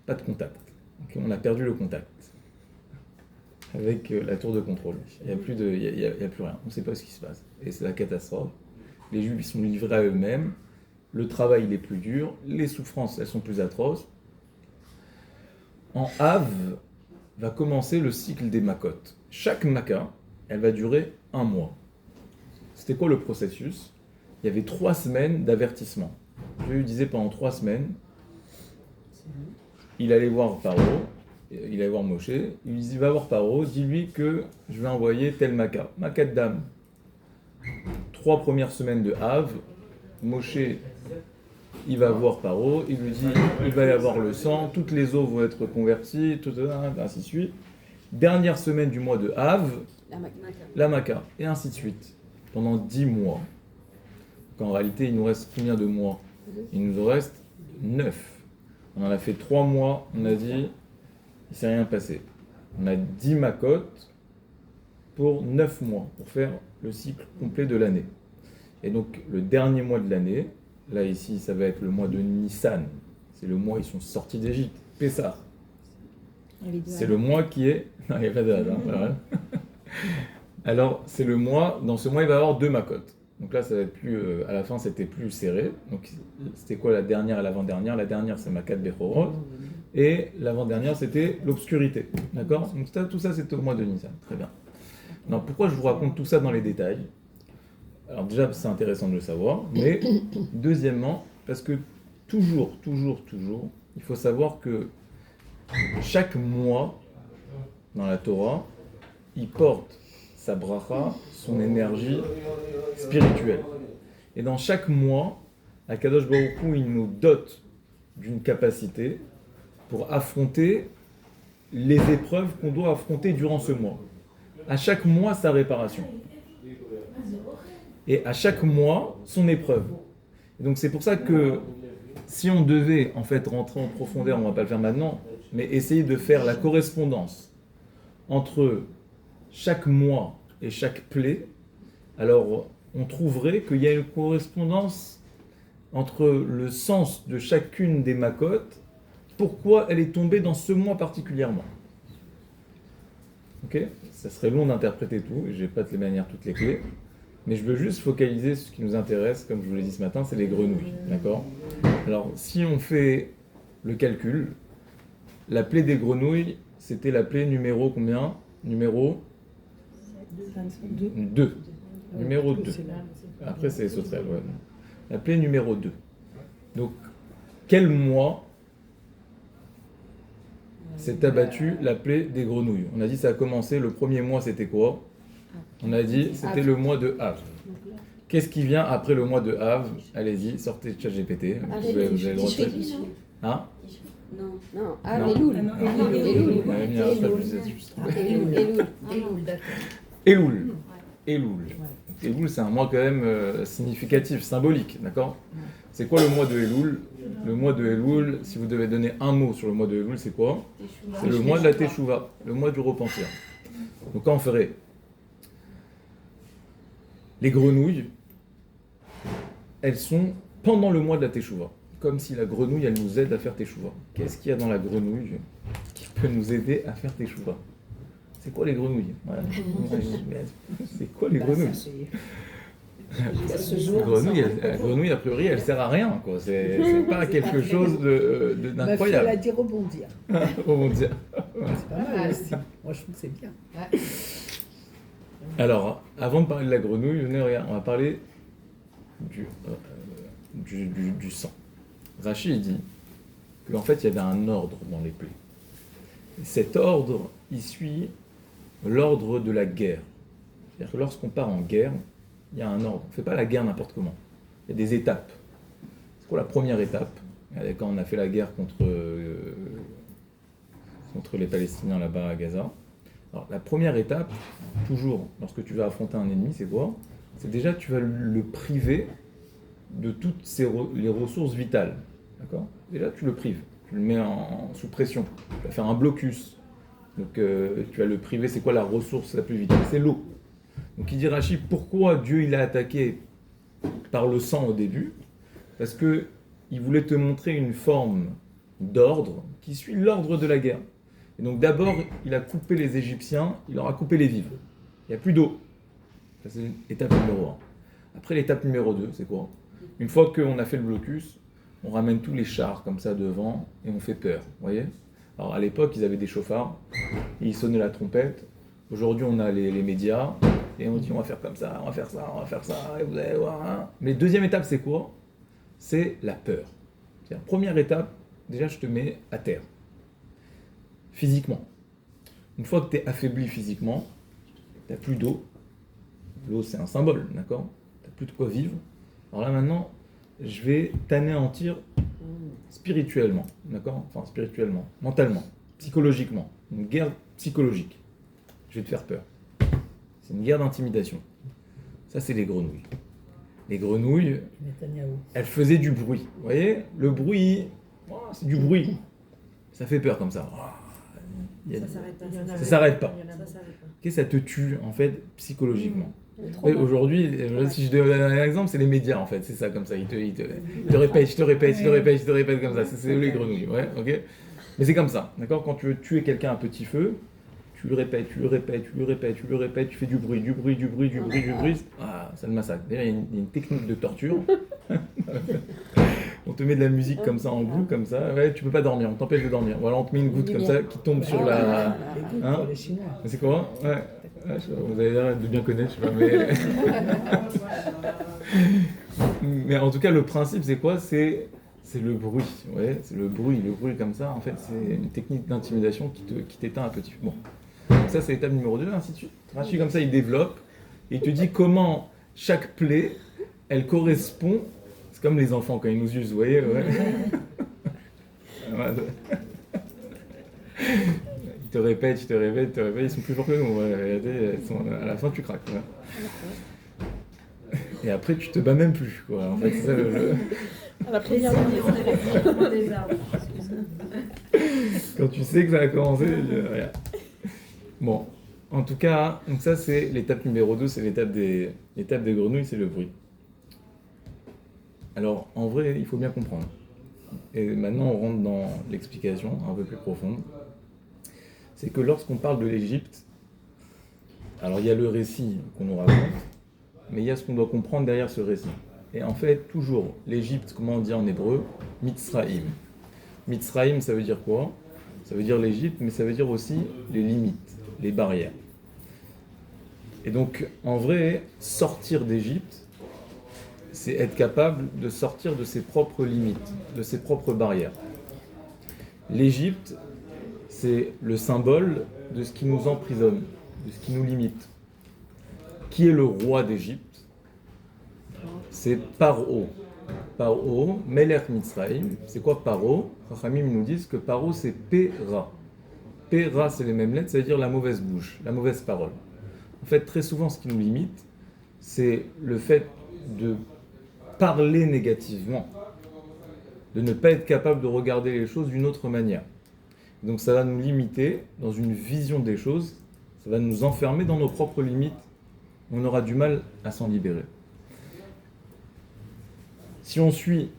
B: pas de contact. Ok, on a perdu le contact avec la tour de contrôle. Il n'y a plus rien. On ne sait pas ce qui se passe. Et c'est la catastrophe. Les Juifs ils sont livrés à eux-mêmes. Le travail il est plus dur. Les souffrances elles sont plus atroces. En Av va commencer le cycle des Makot. Chaque Maka, elle va durer 1 mois. C'était quoi le processus? Il y avait 3 semaines d'avertissement. Dieu lui disait pendant 3 semaines, il allait voir Paro, il allait voir Moshe, il lui dit va voir Paro, dis-lui que je vais envoyer tel Maka. Maka de dame. 3 premières semaines de Av, Moshe il va voir Paro, il lui dit il va y avoir le sang, toutes les eaux vont être converties, tout ça, ainsi de suite. Dernière semaine du mois de Av, la Maka, et ainsi de suite. Pendant 10 mois. Donc en réalité, il nous reste combien de mois? Il nous en reste 9. On en a fait 3 mois, on a dit, il ne s'est rien passé. On a 10 Makot pour 9 mois, pour faire le cycle complet de l'année. Et donc, le dernier mois de l'année, là ici, ça va être le mois de Nissan. C'est le mois où ils sont sortis d'Égypte. Pessah. C'est le mois qui est... Non, il n'y a pas de date, hein, alors, c'est le mois... Dans ce mois, il va y avoir 2 Makot. Donc là, ça va être plus... à la fin, c'était plus serré. Donc, c'était quoi la dernière et l'avant-dernière? La dernière, c'est Makat Bechorot. Et l'avant-dernière, c'était l'obscurité. D'accord? Donc tout ça, c'était au mois de Nissan. Très bien. Non, pourquoi je vous raconte tout ça dans les détails? Alors déjà, c'est intéressant de le savoir, mais deuxièmement, parce que toujours, il faut savoir que chaque mois dans la Torah, il porte sa bracha, son énergie spirituelle. Et dans chaque mois, Akadosh Baruch Hu, il nous dote d'une capacité pour affronter les épreuves qu'on doit affronter durant ce mois. À chaque mois, sa réparation. Et à chaque mois, son épreuve. Et donc c'est pour ça que si on devait en fait rentrer en profondeur, on ne va pas le faire maintenant, mais essayer de faire la correspondance entre chaque mois et chaque plaie, alors on trouverait qu'il y a une correspondance entre le sens de chacune des makotes, pourquoi elle est tombée dans ce mois particulièrement. Ok? Ça serait long d'interpréter tout, et je ne vais pas te les manière toutes les clés. Mais je veux juste focaliser sur ce qui nous intéresse, comme je vous l'ai dit ce matin, c'est les grenouilles. D'accord? Alors, si on fait le calcul, la plaie des grenouilles, c'était la plaie numéro combien? Numéro 2. Numéro 2. Après, c'est sauterelle, ouais. La plaie numéro 2. Donc, quel mois s'est abattue la plaie des grenouilles? On a dit ça a commencé, le premier mois c'était quoi? On a dit c'était le mois de Av. Qu'est-ce qui vient après le mois de Av? Allez-y, sortez de ChatGPT. Vous avez le droit de... Hein?
C: Non, Av Elul.
B: Elul. Elul, c'est un mois quand même significatif, symbolique, d'accord? C'est quoi le mois de Elul? Le mois de Elul, si vous devez donner un mot sur le mois de Elul, c'est quoi? C'est le mois de la Teshuvah, le mois du repentir. Donc quand on ferait les grenouilles, elles sont pendant le mois de la Teshuvah. Comme si la grenouille, elle nous aide à faire Teshuvah. Qu'est-ce qu'il y a dans la grenouille qui peut nous aider à faire Teshuvah? C'est quoi les grenouilles? Voilà. C'est quoi les grenouilles? La grenouille, a priori, elle sert à rien, quoi. C'est pas quelque chose d'incroyable.
C: Elle a dit rebondir.
B: Rebondir.
C: C'est pas mal aussi. Moi, je trouve que c'est bien.
B: Alors, avant de parler de la grenouille, venez, regarde, on va parler du sang. Rachid dit qu'en fait, il y avait un ordre dans les plaies. Et cet ordre, il suit l'ordre de la guerre. C'est-à-dire que lorsqu'on part en guerre, il y a un ordre. On ne fait pas la guerre n'importe comment. Il y a des étapes. C'est quoi la première étape? Quand on a fait la guerre contre les Palestiniens là-bas à Gaza. Alors, la première étape, toujours, lorsque tu vas affronter un ennemi, c'est quoi? C'est déjà, tu vas le priver de toutes les ressources vitales. D'accord? Déjà, tu le prives. Tu le mets sous pression. Tu vas faire un blocus. Donc, tu vas le priver. C'est quoi la ressource la plus vitale? C'est l'eau. Donc, il dit Rachi, pourquoi Dieu il a attaqué par le sang au début? Parce qu'il voulait te montrer une forme d'ordre qui suit l'ordre de la guerre. Et donc d'abord, il a coupé les Égyptiens, il leur a coupé les vivres. Il n'y a plus d'eau. Ça, c'est l'étape numéro 1. Après, l'étape numéro 2, c'est quoi? Une fois qu'on a fait le blocus, on ramène tous les chars comme ça devant et on fait peur. Vous voyez? Alors à l'époque, ils avaient des chauffards, ils sonnaient la trompette. Aujourd'hui, on a les médias et on dit on va faire comme ça, on va faire ça, on va faire ça, et vous allez voir. Hein. Mais deuxième étape, c'est quoi? C'est la peur. C'est-à-dire, première étape, déjà, je te mets à terre. Physiquement. Une fois que tu es affaibli physiquement, tu n'as plus d'eau. L'eau, c'est un symbole, d'accord? Tu n'as plus de quoi vivre. Alors là, maintenant, je vais t'anéantir spirituellement, d'accord? Enfin, spirituellement, mentalement, psychologiquement. Une guerre psychologique. Je vais te faire peur. C'est une guerre d'intimidation. Ça, c'est les grenouilles. Les grenouilles, elles faisaient du bruit. Vous voyez? Le bruit, c'est du bruit. Ça fait peur comme ça.
E: Ça s'arrête pas.
B: Ça s'arrête pas. Qu'est-ce que ça te tue, en fait, psychologiquement? Ouais, aujourd'hui, si je donne un exemple, c'est les médias, en fait. C'est ça, comme ça. Ils te répètent comme ça. C'est les grenouilles, ouais, ok? Mais c'est comme ça, d'accord? Quand tu veux tuer quelqu'un à petit feu, tu le répètes, tu fais du bruit. Ah, ça le massacre. D'ailleurs, il y a une technique de torture. On te met de la musique comme ça en boucle, comme ça. Ouais, tu peux pas dormir, on t'empêche de dormir. Voilà, on te met une goutte comme ça qui tombe sur la. Hein? C'est quoi? Ouais. Vous avez l'air de bien connaître, je sais pas, mais en tout cas, le principe, c'est quoi? C'est le bruit. Ouais, c'est le bruit comme ça. En fait, c'est une technique d'intimidation qui t'éteint un petit peu. Bon. Donc ça, c'est l'étape numéro 2, ainsi de suite. Rachi, comme ça, il développe et il te dit comment chaque plaie, elle correspond. C'est comme les enfants quand ils nous usent, vous voyez, ouais. Ils te répètent, ils sont plus forts que nous. Ouais. À la fin, tu craques. Ouais. Et après, tu te bats même plus, quoi. En fait, c'est ça le...
E: À la première des arbres.
B: Quand tu sais que ça a commencé, regarde. Bon, en tout cas, donc ça c'est l'étape numéro 2, c'est l'étape des grenouilles, c'est le bruit. Alors, en vrai, il faut bien comprendre. Et maintenant, on rentre dans l'explication un peu plus profonde. C'est que lorsqu'on parle de l'Égypte, alors il y a le récit qu'on nous raconte, mais il y a ce qu'on doit comprendre derrière ce récit. Et en fait, toujours, l'Égypte, comment on dit en hébreu? Mitzraïm. Mitzraïm, ça veut dire quoi? Ça veut dire l'Égypte, mais ça veut dire aussi les limites, les barrières. Et donc, en vrai, sortir d'Égypte, c'est être capable de sortir de ses propres limites, de ses propres barrières. L'Égypte, c'est le symbole de ce qui nous emprisonne, de ce qui nous limite. Qui est le roi d'Égypte? C'est Paro. Paro, Melech Mitzrayim. C'est quoi Paro? Chachamim nous disent que Paro, c'est Péra. Péra, c'est les mêmes lettres, ça veut dire la mauvaise bouche, la mauvaise parole. En fait, très souvent, ce qui nous limite, c'est le fait de parler négativement, de ne pas être capable de regarder les choses d'une autre manière. Donc ça va nous limiter dans une vision des choses, ça va nous enfermer dans nos propres limites, on aura du mal à s'en libérer. Si on suit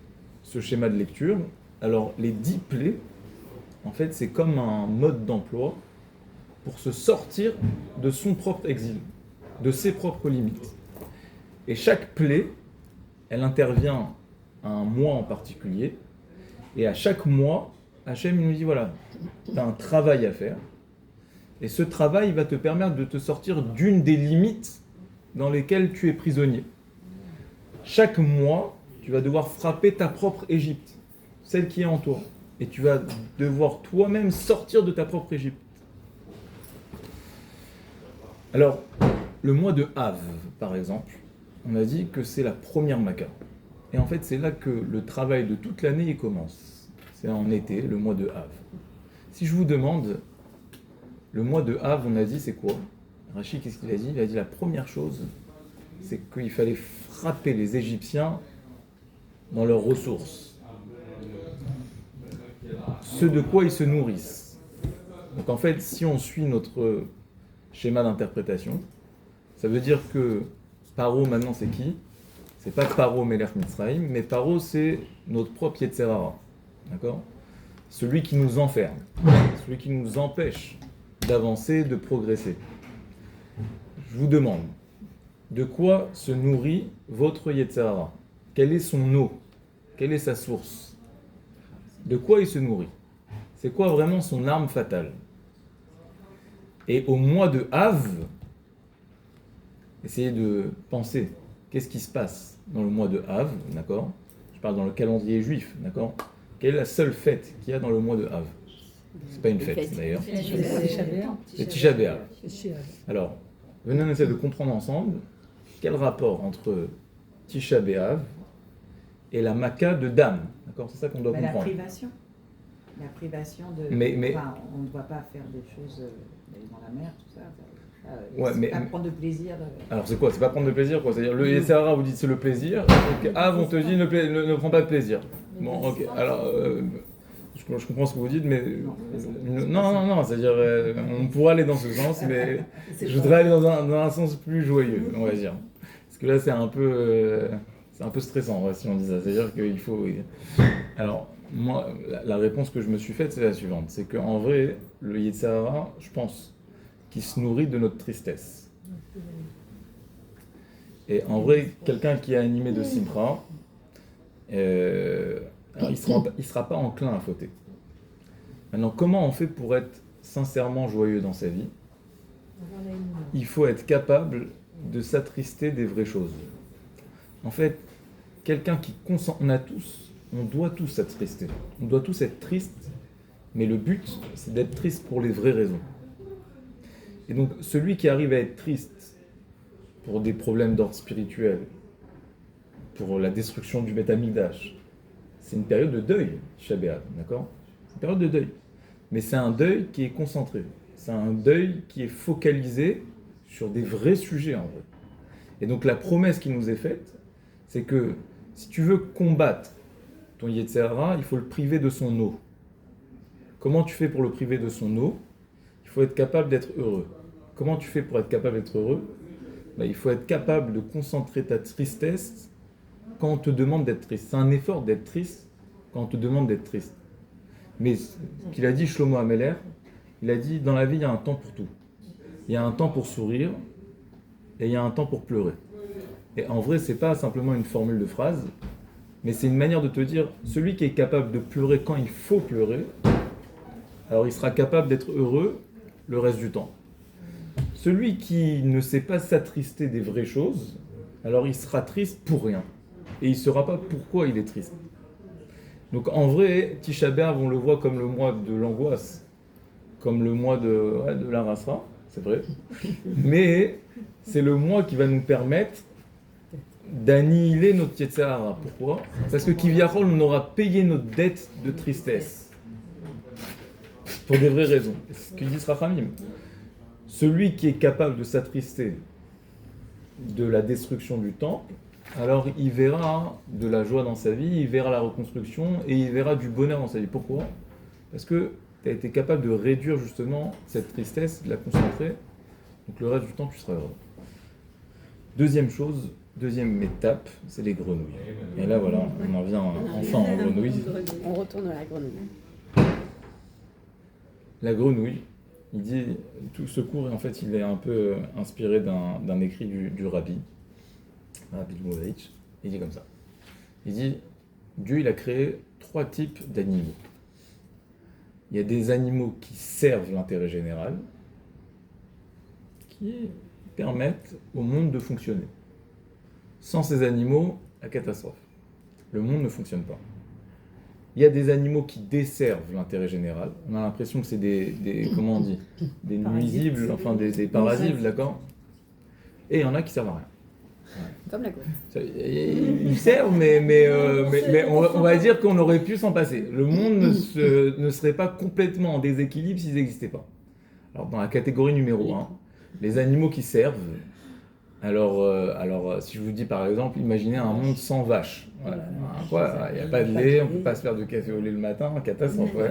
B: ce schéma de lecture, alors les 10 plaies, en fait, c'est comme un mode d'emploi pour se sortir de son propre exil, de ses propres limites. Et chaque plaie, elle intervient à un mois en particulier, et à chaque mois, Hachem nous dit, voilà, tu as un travail à faire, et ce travail va te permettre de te sortir d'une des limites dans lesquelles tu es prisonnier. Chaque mois, tu vas devoir frapper ta propre Égypte, celle qui est en toi, et tu vas devoir toi-même sortir de ta propre Égypte. Alors, le mois de Av, par exemple, on a dit que c'est la première Maca. Et en fait, c'est là que le travail de toute l'année il commence. C'est en été, le mois de Av. Si je vous demande, le mois de Av, on a dit, c'est quoi? Rachid, qu'est-ce qu'il a dit? Il a dit la première chose, c'est qu'il fallait frapper les Égyptiens dans leurs ressources. Ce de quoi ils se nourrissent. Donc en fait, si on suit notre schéma d'interprétation, ça veut dire que Paro, maintenant, c'est qui? C'est pas Paro Melech Mitzrayim, mais Paro, c'est notre propre Yetzer Hara. D'accord? Celui qui nous enferme, celui qui nous empêche d'avancer, de progresser. Je vous demande, de quoi se nourrit votre Yetzer Hara? Quelle est son eau? Quelle est sa source? De quoi il se nourrit? C'est quoi vraiment son arme fatale? Et au mois de Av, essayez de penser, qu'est-ce qui se passe dans le mois de Av, d'accord? Je parle dans le calendrier juif, d'accord? Quelle est la seule fête qu'il y a dans le mois de Av? C'est pas une fête d'ailleurs. C'est Tisha B'Av. Alors, venez on essaie de comprendre ensemble quel rapport entre Tisha B'Av et la Maca de Dam, d'accord? C'est ça qu'on doit comprendre.
E: La privation de...
B: Mais
E: enfin, on ne doit pas faire des choses dans la mer, tout ça.
B: Ouais, mais
E: pas prendre de plaisir.
B: Alors c'est quoi? C'est pas prendre de plaisir, quoi? C'est-à-dire le Yetzer Hara, vous dites c'est le plaisir, donc Av, on te dit ne prends pas de plaisir. Bon, ok, alors je comprends ce que vous dites, mais non, c'est-à-dire on pourrait aller dans ce sens, mais je voudrais aller dans un sens plus joyeux, on va dire. Parce que là c'est un peu stressant, ouais, si on dit ça. C'est-à-dire qu'il faut... Alors, moi, la réponse que je me suis faite, c'est la suivante. C'est qu'en vrai, le Yetzer Hara, je pense, qu'il se nourrit de notre tristesse. Et en vrai, quelqu'un qui est animé de Simcha, alors il sera pas enclin à fauter. Maintenant, comment on fait pour être sincèrement joyeux dans sa vie? Il faut être capable de s'attrister des vraies choses. En fait, quelqu'un qui consent, on doit tous s'attrister. On doit tous être tristes, mais le but, c'est d'être triste pour les vraies raisons. Et donc, celui qui arrive à être triste pour des problèmes d'ordre spirituel, pour la destruction du Beth Amikdash, c'est une période de deuil, Tisha B'Av, d'accord? C'est une période de deuil. Mais c'est un deuil qui est concentré. C'est un deuil qui est focalisé sur des vrais sujets, en vrai. Et donc, la promesse qui nous est faite, c'est que si tu veux combattre ton Yetzer Hara, il faut le priver de son eau. Comment tu fais pour le priver de son eau? Il faut être capable d'être heureux. Comment tu fais pour être capable d'être heureux? Il faut être capable de concentrer ta tristesse quand on te demande d'être triste. C'est un effort d'être triste quand on te demande d'être triste. Mais ce qu'il a dit Shlomo Ameler, il a dit dans la vie il y a un temps pour tout. Il y a un temps pour sourire et il y a un temps pour pleurer. Et en vrai, c'est pas simplement une formule de phrase, mais c'est une manière de te dire, celui qui est capable de pleurer quand il faut pleurer, alors il sera capable d'être heureux le reste du temps. Celui qui ne sait pas s'attrister des vraies choses, alors il sera triste pour rien. Et il ne saura pas pourquoi il est triste. Donc en vrai, Tisha B'Av, on le voit comme le mois de l'angoisse, comme le mois de la Rasra, c'est vrai. Mais c'est le mois qui va nous permettre d'annihiler notre Yetzer Hara. Pourquoi? Parce que Kivyachol, on aura payé notre dette de tristesse. Pour des vraies raisons. C'est ce que dit Rachamim. Celui qui est capable de s'attrister de la destruction du temple, alors il verra de la joie dans sa vie, il verra la reconstruction et il verra du bonheur dans sa vie. Pourquoi? Parce que tu as été capable de réduire justement cette tristesse, de la concentrer, donc le reste du temps tu seras heureux. Deuxième étape, c'est les grenouilles. Et là voilà, on en vient enfin en grenouilles.
C: On retourne à la grenouille.
B: La grenouille, il dit, tout ce cours, en fait, il est un peu inspiré d'un écrit du Rabbi Lubavitch. Il dit comme ça. Il dit, Dieu, il a créé 3 types d'animaux. Il y a des animaux qui servent l'intérêt général, qui permettent au monde de fonctionner. Sans ces animaux, la catastrophe. Le monde ne fonctionne pas. Il y a des animaux qui desservent l'intérêt général. On a l'impression que c'est comment on dit, des nuisibles, enfin des parasites, d'accord? Et il y en a qui servent à rien.
C: Comme la goutte.
B: Ils servent, mais on va dire qu'on aurait pu s'en passer. Le monde ne serait pas complètement en déséquilibre s'ils n'existaient pas. Alors, dans la catégorie numéro 1, les animaux qui servent. Alors, si je vous dis par exemple, imaginez un monde sans vaches. Voilà. Il n'y a pas de lait, on ne peut pas se faire de café au lait le matin, catastrophe. Ouais.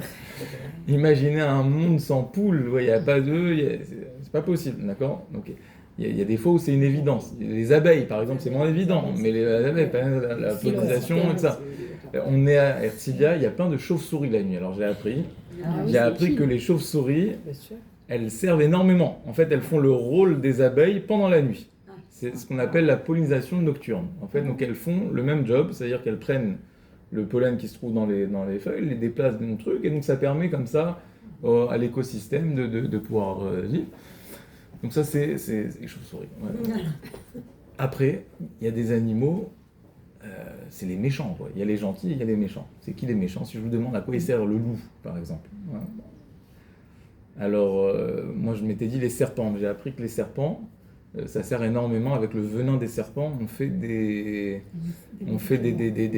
B: Imaginez un monde sans poules, il n'y a pas d'œufs, c'est pas possible, d'accord? Donc, il y a des fois où c'est une évidence. Les abeilles, par exemple, c'est moins évident, mais les abeilles, la pollinisation et tout ça. On est à Herzliya, il y a plein de chauves-souris la nuit. Alors j'ai appris que les chauves-souris, elles servent énormément. En fait, elles font le rôle des abeilles pendant la nuit. C'est ce qu'on appelle la pollinisation nocturne. En fait, donc elles font le même job, c'est-à-dire qu'elles prennent le pollen qui se trouve dans les feuilles, les déplacent dans le truc, et donc ça permet comme ça à l'écosystème de pouvoir vivre. Donc ça, c'est les chauves-souris. Ouais. Après, il y a des animaux, c'est les méchants, quoi. Il y a les gentils, il y a les méchants. C'est qui les méchants? Si je vous demande à quoi il sert le loup, par exemple. Ouais. Alors, moi je m'étais dit les serpents, mais j'ai appris que les serpents, ça sert énormément avec le venin des serpents. On fait des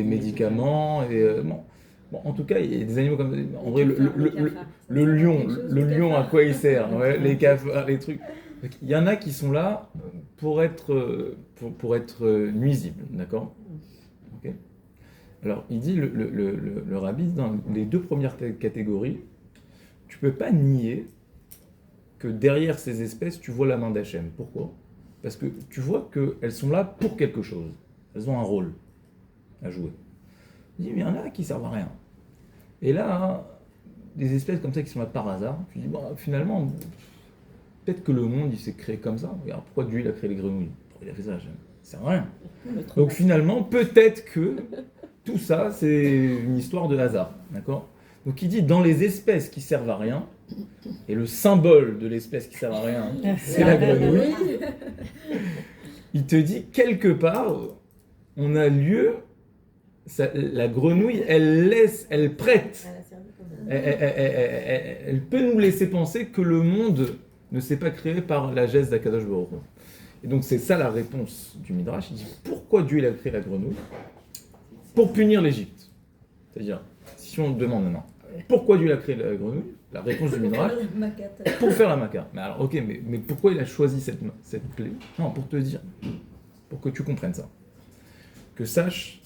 B: médicaments. Et, bon, en tout cas, il y a des animaux comme en vrai, le lion, à quoi il sert? Ouais, les cafards, les trucs. Il y en a qui sont là pour être nuisibles, d'accord? Okay. Alors, il dit, le rabbi, dans les deux premières catégories, tu peux pas nier que derrière ces espèces, tu vois la main d'Hachem. Pourquoi? Parce que tu vois qu'elles sont là pour quelque chose. Elles ont un rôle à jouer. Il dit, mais il y en a qui servent à rien. Et là, des espèces comme ça qui sont là par hasard, tu dis, bon, finalement, peut-être que le monde, il s'est créé comme ça. Regarde, pourquoi Dieu, il a créé les grenouilles? Pourquoi il a fait ça? Ça sert à rien. Donc finalement, peut-être que tout ça, c'est une histoire de hasard. D'accord? Donc il dit, dans les espèces qui servent à rien, et le symbole de l'espèce qui sert à rien, c'est la grenouille, il te dit, quelque part, on a lieu, la grenouille, elle prête, elle peut nous laisser penser que le monde ne s'est pas créé par la geste d'Akadosh Baruch Hu. Et donc c'est ça la réponse du Midrash. Il dit, pourquoi Dieu il a créé la grenouille? Pour punir l'Égypte. C'est-à-dire, si on demande maintenant, pourquoi Dieu a créé la grenouille? La réponse du Midrash, pour faire la maca. Mais alors, ok, mais pourquoi il a choisi cette plaie? Non, pour te dire, pour que tu comprennes ça. Que sache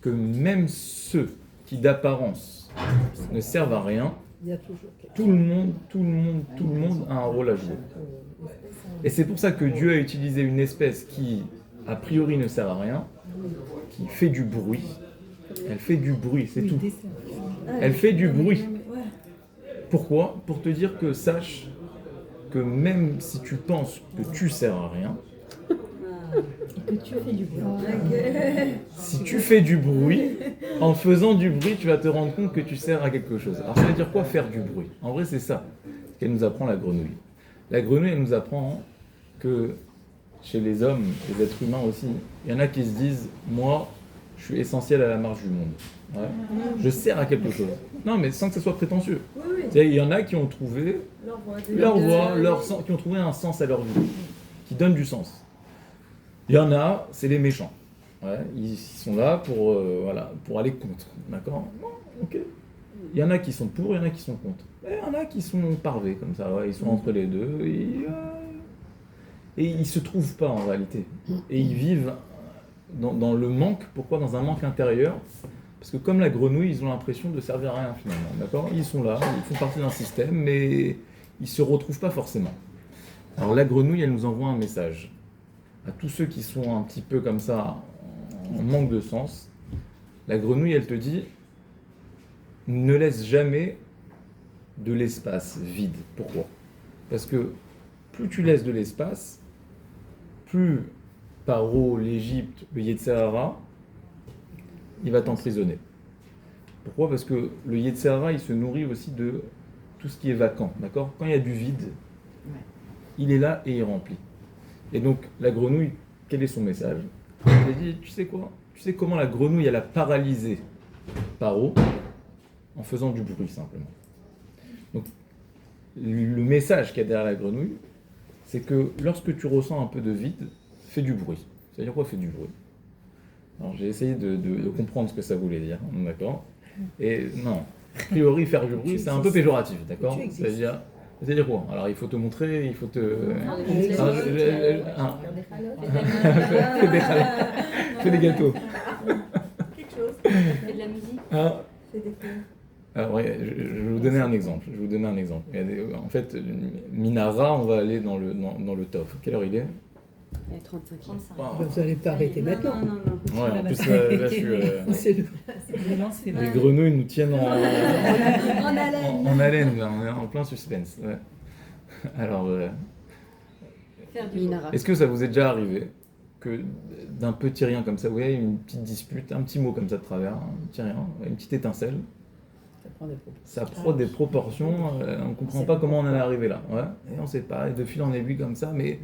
B: que même ceux qui d'apparence ne servent à rien, tout le monde a un rôle à jouer. Et c'est pour ça que Dieu a utilisé une espèce qui, a priori, ne sert à rien, qui fait du bruit. Elle fait du bruit, c'est tout. Elle fait du bruit. Pourquoi? Pour te dire que sache que même si tu penses que tu sers à rien,
A: que tu fais du bruit.
B: Si tu fais du bruit, en faisant du bruit, tu vas te rendre compte que tu sers à quelque chose. Alors ça veut dire quoi faire du bruit? En vrai, c'est ça qu'elle nous apprend la grenouille. La grenouille, elle nous apprend que chez les hommes, les êtres humains aussi, il y en a qui se disent, moi, je suis essentiel à la marche du monde. Ouais. Je sers à quelque chose. Non, mais sans que ce soit prétentieux. Oui. Il y en a qui ont trouvé leur voie, qui ont trouvé un sens à leur vie, qui donne du sens. Il y en a, c'est les méchants. Ouais, ils sont là pour aller contre. D'accord? Bon, ok. Il y en a qui sont pour, il y en a qui sont contre. Et il y en a qui sont parvés comme ça. Ouais, ils sont entre les deux. Et ils ne se trouvent pas en réalité. Et ils vivent dans le manque. Pourquoi? Dans un manque intérieur. Parce que comme la grenouille, ils ont l'impression de servir à rien finalement. D'accord? Ils sont là, ils font partie d'un système, mais ils ne se retrouvent pas forcément. Alors la grenouille, elle nous envoie un message. À tous ceux qui sont un petit peu comme ça, en manque de sens, la grenouille, elle te dit, ne laisse jamais de l'espace vide. Pourquoi? Parce que plus tu laisses de l'espace, plus Paro, l'Égypte, le Yetzer Hara, il va t'emprisonner. Pourquoi? Parce que le Yetzer Hara, il se nourrit aussi de tout ce qui est vacant. D'accord? Quand il y a du vide, il est là et il remplit. Et donc, la grenouille, quel est son message? Elle dit, tu sais quoi? Tu sais comment la grenouille, elle a paralysé Paro? en faisant du bruit simplement. Donc, le message qu'il y a derrière la grenouille, c'est que lorsque tu ressens un peu de vide, fais du bruit. C'est-à-dire quoi, fais du bruit? Alors, j'ai essayé de comprendre ce que ça voulait dire, d'accord? Et non, a priori, faire du bruit, c'est un peu péjoratif, d'accord? C'est-à-dire quoi? Alors, il faut te montrer, il faut te... Fais des gâteaux.
A: Quelque chose. Fais de la musique. Fais des films.
B: Alors, ouais, je vais vous donner un exemple. Il y a en fait, Minara, on va aller dans le top. Quelle heure il est?
C: 35.
A: 35.
B: Wow.
C: Vous n'allez pas arrêter maintenant.
B: Ouais, en plus, là, je suis...
C: C'est le...
B: Les grenouilles nous tiennent
A: En haleine.
B: en haleine, là, on est en plein suspense. Ouais. Alors,
A: Faire du
C: Minara.
B: est-ce que ça vous est déjà arrivé que d'un petit rien comme ça, vous voyez, une petite dispute, un petit mot comme ça de travers, un petit rien, une petite étincelle, ça prend des proportions, on ne comprend pas comment on en est arrivé là. Ouais. Et on ne sait pas, et de fil en aiguille comme ça, mais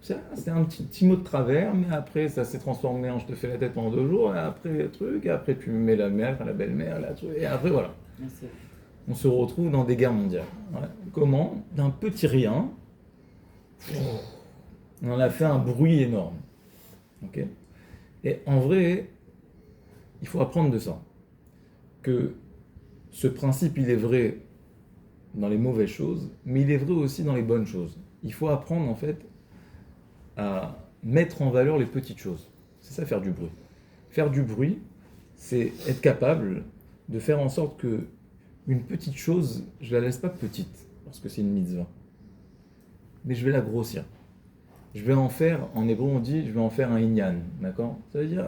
B: c'est un petit mot de travers, mais après ça s'est transformé en je te fais la tête pendant 2 jours, et après le truc, et après tu mets la mère, la belle-mère, la truc, et après voilà.
E: Merci.
B: On se retrouve dans des guerres mondiales. Ouais. Comment? D'un petit rien, on en a fait un bruit énorme. Okay? Et en vrai, il faut apprendre de ça. Que ce principe, il est vrai dans les mauvaises choses, mais il est vrai aussi dans les bonnes choses. Il faut apprendre en fait à mettre en valeur les petites choses. C'est ça, faire du bruit. Faire du bruit, c'est être capable de faire en sorte que une petite chose, je la laisse pas petite, parce que c'est une mitzvah, mais je vais la grossir. Je vais en faire, en hébreu on dit, je vais en faire un inyan, d'accord? Ça veut dire,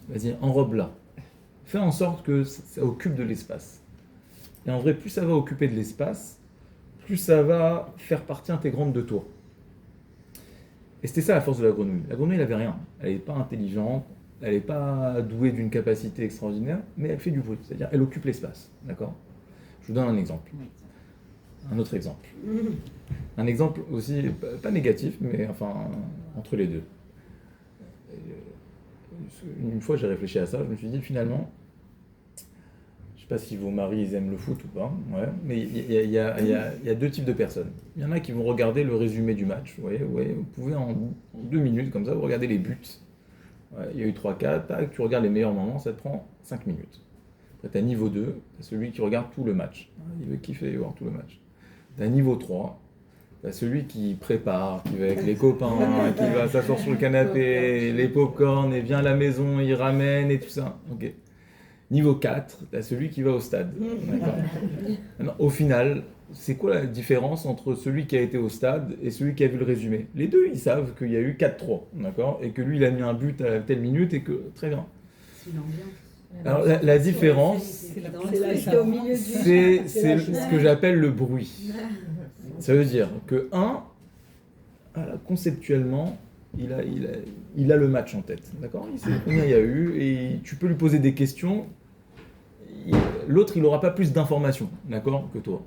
B: vas-y, enrobe-la. Fais en sorte que ça occupe de l'espace. Et en vrai, plus ça va occuper de l'espace, plus ça va faire partie intégrante de toi. Et c'était ça la force de la grenouille. La grenouille, elle n'avait rien. Elle n'est pas intelligente, elle n'est pas douée d'une capacité extraordinaire, mais elle fait du bruit. C'est-à-dire, elle occupe l'espace, d'accord? Je vous donne un exemple. Un autre exemple. Un exemple aussi, pas négatif, mais enfin, entre les deux. Une fois, j'ai réfléchi à ça, je me suis dit, finalement, je ne sais pas si vos maris ils aiment le foot ou pas, ouais, mais il y a 2 types de personnes. Il y en a qui vont regarder le résumé du match, vous voyez, vous pouvez en 2 minutes, comme ça, vous regardez les buts. Ouais, il y a eu 3-4, tac, tu regardes les meilleurs moments, ça te prend 5 minutes. Après, tu as niveau 2, c'est celui qui regarde tout le match. Il veut kiffer voir tout le match. Tu as niveau 3, tu as celui qui prépare, qui va avec les copains, qui va s'asseoir sur le canapé, les pop-corn, et vient à la maison, il ramène et tout ça. Ok. Niveau 4, tu as celui qui va au stade. D'accord. Alors, au final, c'est quoi la différence entre celui qui a été au stade et celui qui a vu le résumé? Les deux, ils savent qu'il y a eu 4-3, d'accord? Et que lui, il a mis un but à telle minute et que... Très bien.
A: C'est l'ambiance.
B: Alors, la différence, c'est ce que j'appelle le bruit. Ça veut dire que, conceptuellement, il a le match en tête, d'accord? Il sait combien il y a eu, et tu peux lui poser des questions. L'autre, il n'aura pas plus d'informations, d'accord, que toi.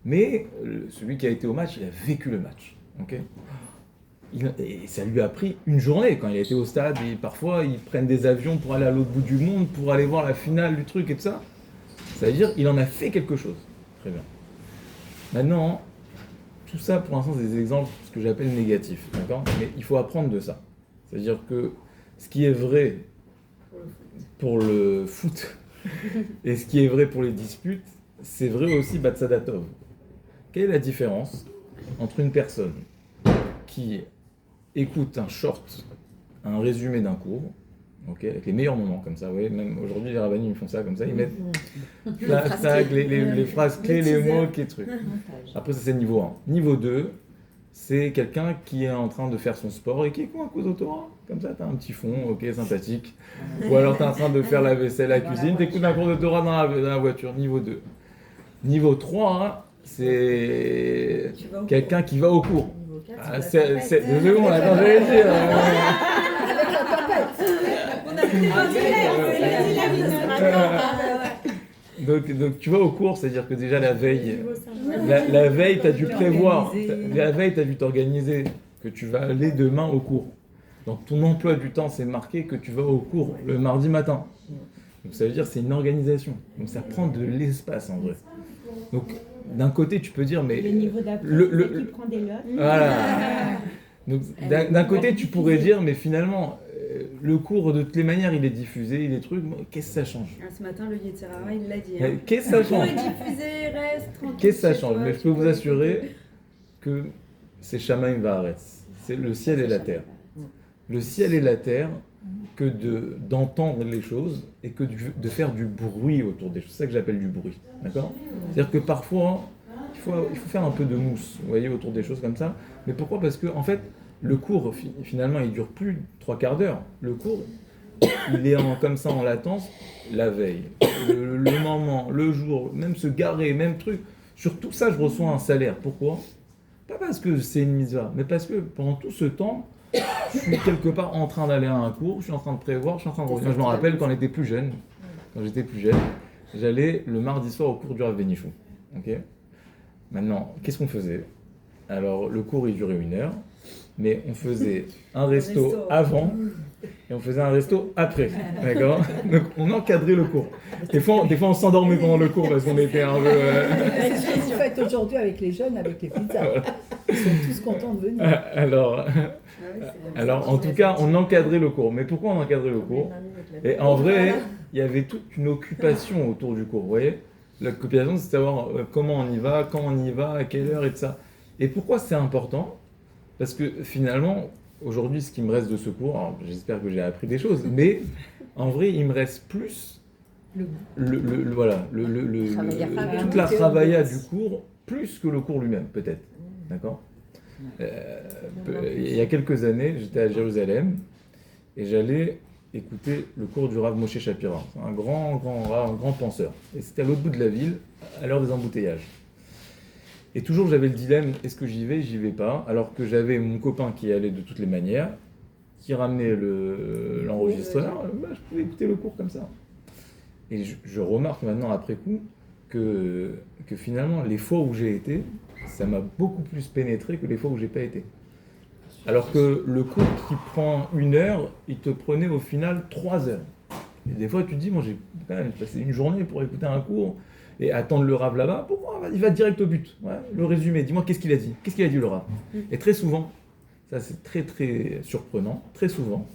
B: Mais celui qui a été au match, il a vécu le match, ok? Et ça lui a pris une journée quand il a été au stade, et parfois ils prennent des avions pour aller à l'autre bout du monde, pour aller voir la finale du truc et tout ça. Ça veut dire qu'il en a fait quelque chose. Très bien. Maintenant, tout ça pour l'instant c'est des exemples, ce que j'appelle négatifs, d'accord? Mais il faut apprendre de ça. C'est-à-dire que ce qui est vrai pour le foot et ce qui est vrai pour les disputes, c'est vrai aussi Batsadatov. Quelle est la différence entre une personne qui écoute un short, un résumé d'un cours, okay, avec les meilleurs moments comme ça, ouais, même aujourd'hui les rabbinim ils font ça comme ça, ils mettent les phrases clés, les mots, les trucs. Après ça c'est niveau 1. Niveau 2, c'est quelqu'un qui est en train de faire son sport et qui écoute un cours d'autorat. Comme ça, tu as un petit fond, ok, sympathique. Ou alors tu es en train de faire la vaisselle, la cuisine, tu écoutes un cours d'autorat dans la voiture, niveau 2. Niveau 3, c'est quelqu'un qui va au cours. Ah, c'est 2 secondes, attends, j'allais le dire.
C: Avec la tempête.
A: On a pris
B: Donc tu vas au cours, c'est-à-dire que déjà la veille, la veille tu as dû prévoir, la veille tu as dû t'organiser que tu vas aller demain au cours. Donc ton emploi du temps c'est marqué que tu vas au cours le mardi matin. Donc ça veut dire que c'est une organisation. Donc ça prend de l'espace en vrai. Donc d'un côté, tu peux dire, mais
A: Le niveau d'après, qui prend des notes.
B: voilà. Donc d'un côté, tu pourrais dire, mais finalement, le cours de toutes les manières, il est diffusé, il est truc. Qu'est-ce que ça change?
A: Ah, ce matin, le Yetzirara, il l'a dit. Hein.
B: Qu'est-ce que ça change?
A: Le cours est diffusé, reste tranquille.
B: Qu'est-ce que ça
A: chez
B: change?
A: toi,
B: Mais je
A: tu
B: peux vous
A: peux
B: assurer que c'est Shamaim Vaaretz. C'est le ciel et la terre. Le ciel et la terre, que d'entendre les choses et que de faire du bruit autour des choses. C'est ça que j'appelle du bruit. D'accord? C'est-à-dire que parfois, il faut faire un peu de mousse, vous voyez, autour des choses comme ça. Mais pourquoi? Parce que, en fait, le cours, finalement, il dure plus 3/4 d'heure. Le cours, il est comme ça en latence la veille, le moment, le jour, même se garer, même truc. Sur tout ça, je reçois un salaire. Pourquoi? Pas parce que c'est une mitzvah, mais parce que pendant tout ce temps, je suis quelque part en train d'aller à un cours, je suis en train de prévoir, je suis en train de revenir. Je me rappelle quand j'étais plus jeune, j'allais le mardi soir au cours du Rav Benichou. Okay. Maintenant, qu'est-ce qu'on faisait? Alors, le cours, il durait 1 heure, mais on faisait un resto avant et on faisait un resto après. D'accord? Donc, on encadrait le cours. Des fois, on s'endormait pendant le cours parce qu'on était un peu...
C: C'est ce que vous faites aujourd'hui avec les jeunes, avec les pizzas. Ils sont tous contents de venir.
B: Alors, en tout cas, on encadrait le cours. Mais pourquoi on encadrait le cours? Et en vrai, il y avait toute une occupation autour du cours, vous voyez? L'occupation, c'est de savoir comment on y va, quand on y va, à quelle heure et tout ça. Et pourquoi c'est important? Parce que finalement, aujourd'hui, ce qui me reste de ce cours, alors, j'espère que j'ai appris des choses, mais en vrai, il me reste plus toute la travailla du cours, plus que le cours lui-même, peut-être. D'accord? Il y a quelques années, j'étais à Jérusalem et j'allais écouter le cours du Rav Moshe Shapira, un grand penseur. Et c'était à l'autre bout de la ville, à l'heure des embouteillages. Et toujours j'avais le dilemme, est-ce que j'y vais pas, alors que j'avais mon copain qui allait de toutes les manières, qui ramenait l'enregistreur, je pouvais écouter le cours comme ça. Et je remarque maintenant après coup que finalement les fois où j'ai été, ça m'a beaucoup plus pénétré que les fois où j'ai pas été. Alors que le cours qui prend 1 heure, il te prenait au final 3 heures. Et des fois tu te dis, moi j'ai quand même passé une journée pour écouter un cours et attendre le Rav là-bas, pourquoi il va direct au but? Ouais, le résumé, dis-moi qu'est-ce qu'il a dit? Qu'est-ce qu'il a dit le Rav? Et très souvent, ça c'est très très surprenant, très souvent,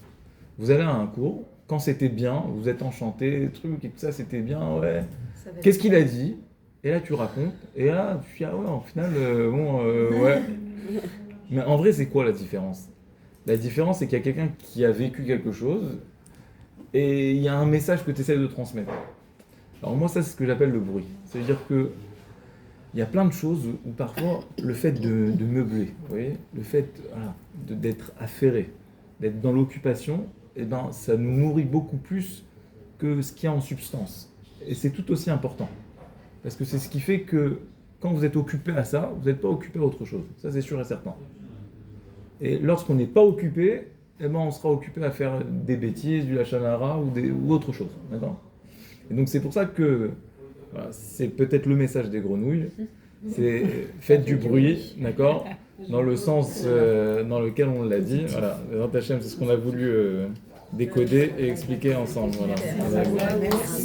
B: vous allez à un cours, quand c'était bien, vous êtes enchanté, truc et tout ça, c'était bien, ouais. Qu'est-ce qu'il a dit? Et là tu racontes, et là tu dis, ah ouais, en final, ouais. Mais en vrai, c'est quoi la différence? La différence, c'est qu'il y a quelqu'un qui a vécu quelque chose, et il y a un message que tu essaies de transmettre. Alors moi, ça c'est ce que j'appelle le bruit. C'est-à-dire que il y a plein de choses où parfois le fait de meubler, vous voyez, le fait d'être affairé, d'être dans l'occupation, eh ben, ça nous nourrit beaucoup plus que ce qu'il y a en substance. Et c'est tout aussi important. Parce que c'est ce qui fait que quand vous êtes occupé à ça, vous n'êtes pas occupé à autre chose. Ça c'est sûr et certain. Et lorsqu'on n'est pas occupé, eh ben, on sera occupé à faire des bêtises, du lachon hara ou autre chose. D'accord ? Et donc c'est pour ça que voilà, c'est peut-être le message des grenouilles, c'est faites du bruit, d'accord, dans le sens dans lequel on l'a dit. Voilà, c'est ce qu'on a voulu décoder et expliquer ensemble. Voilà.
C: Merci.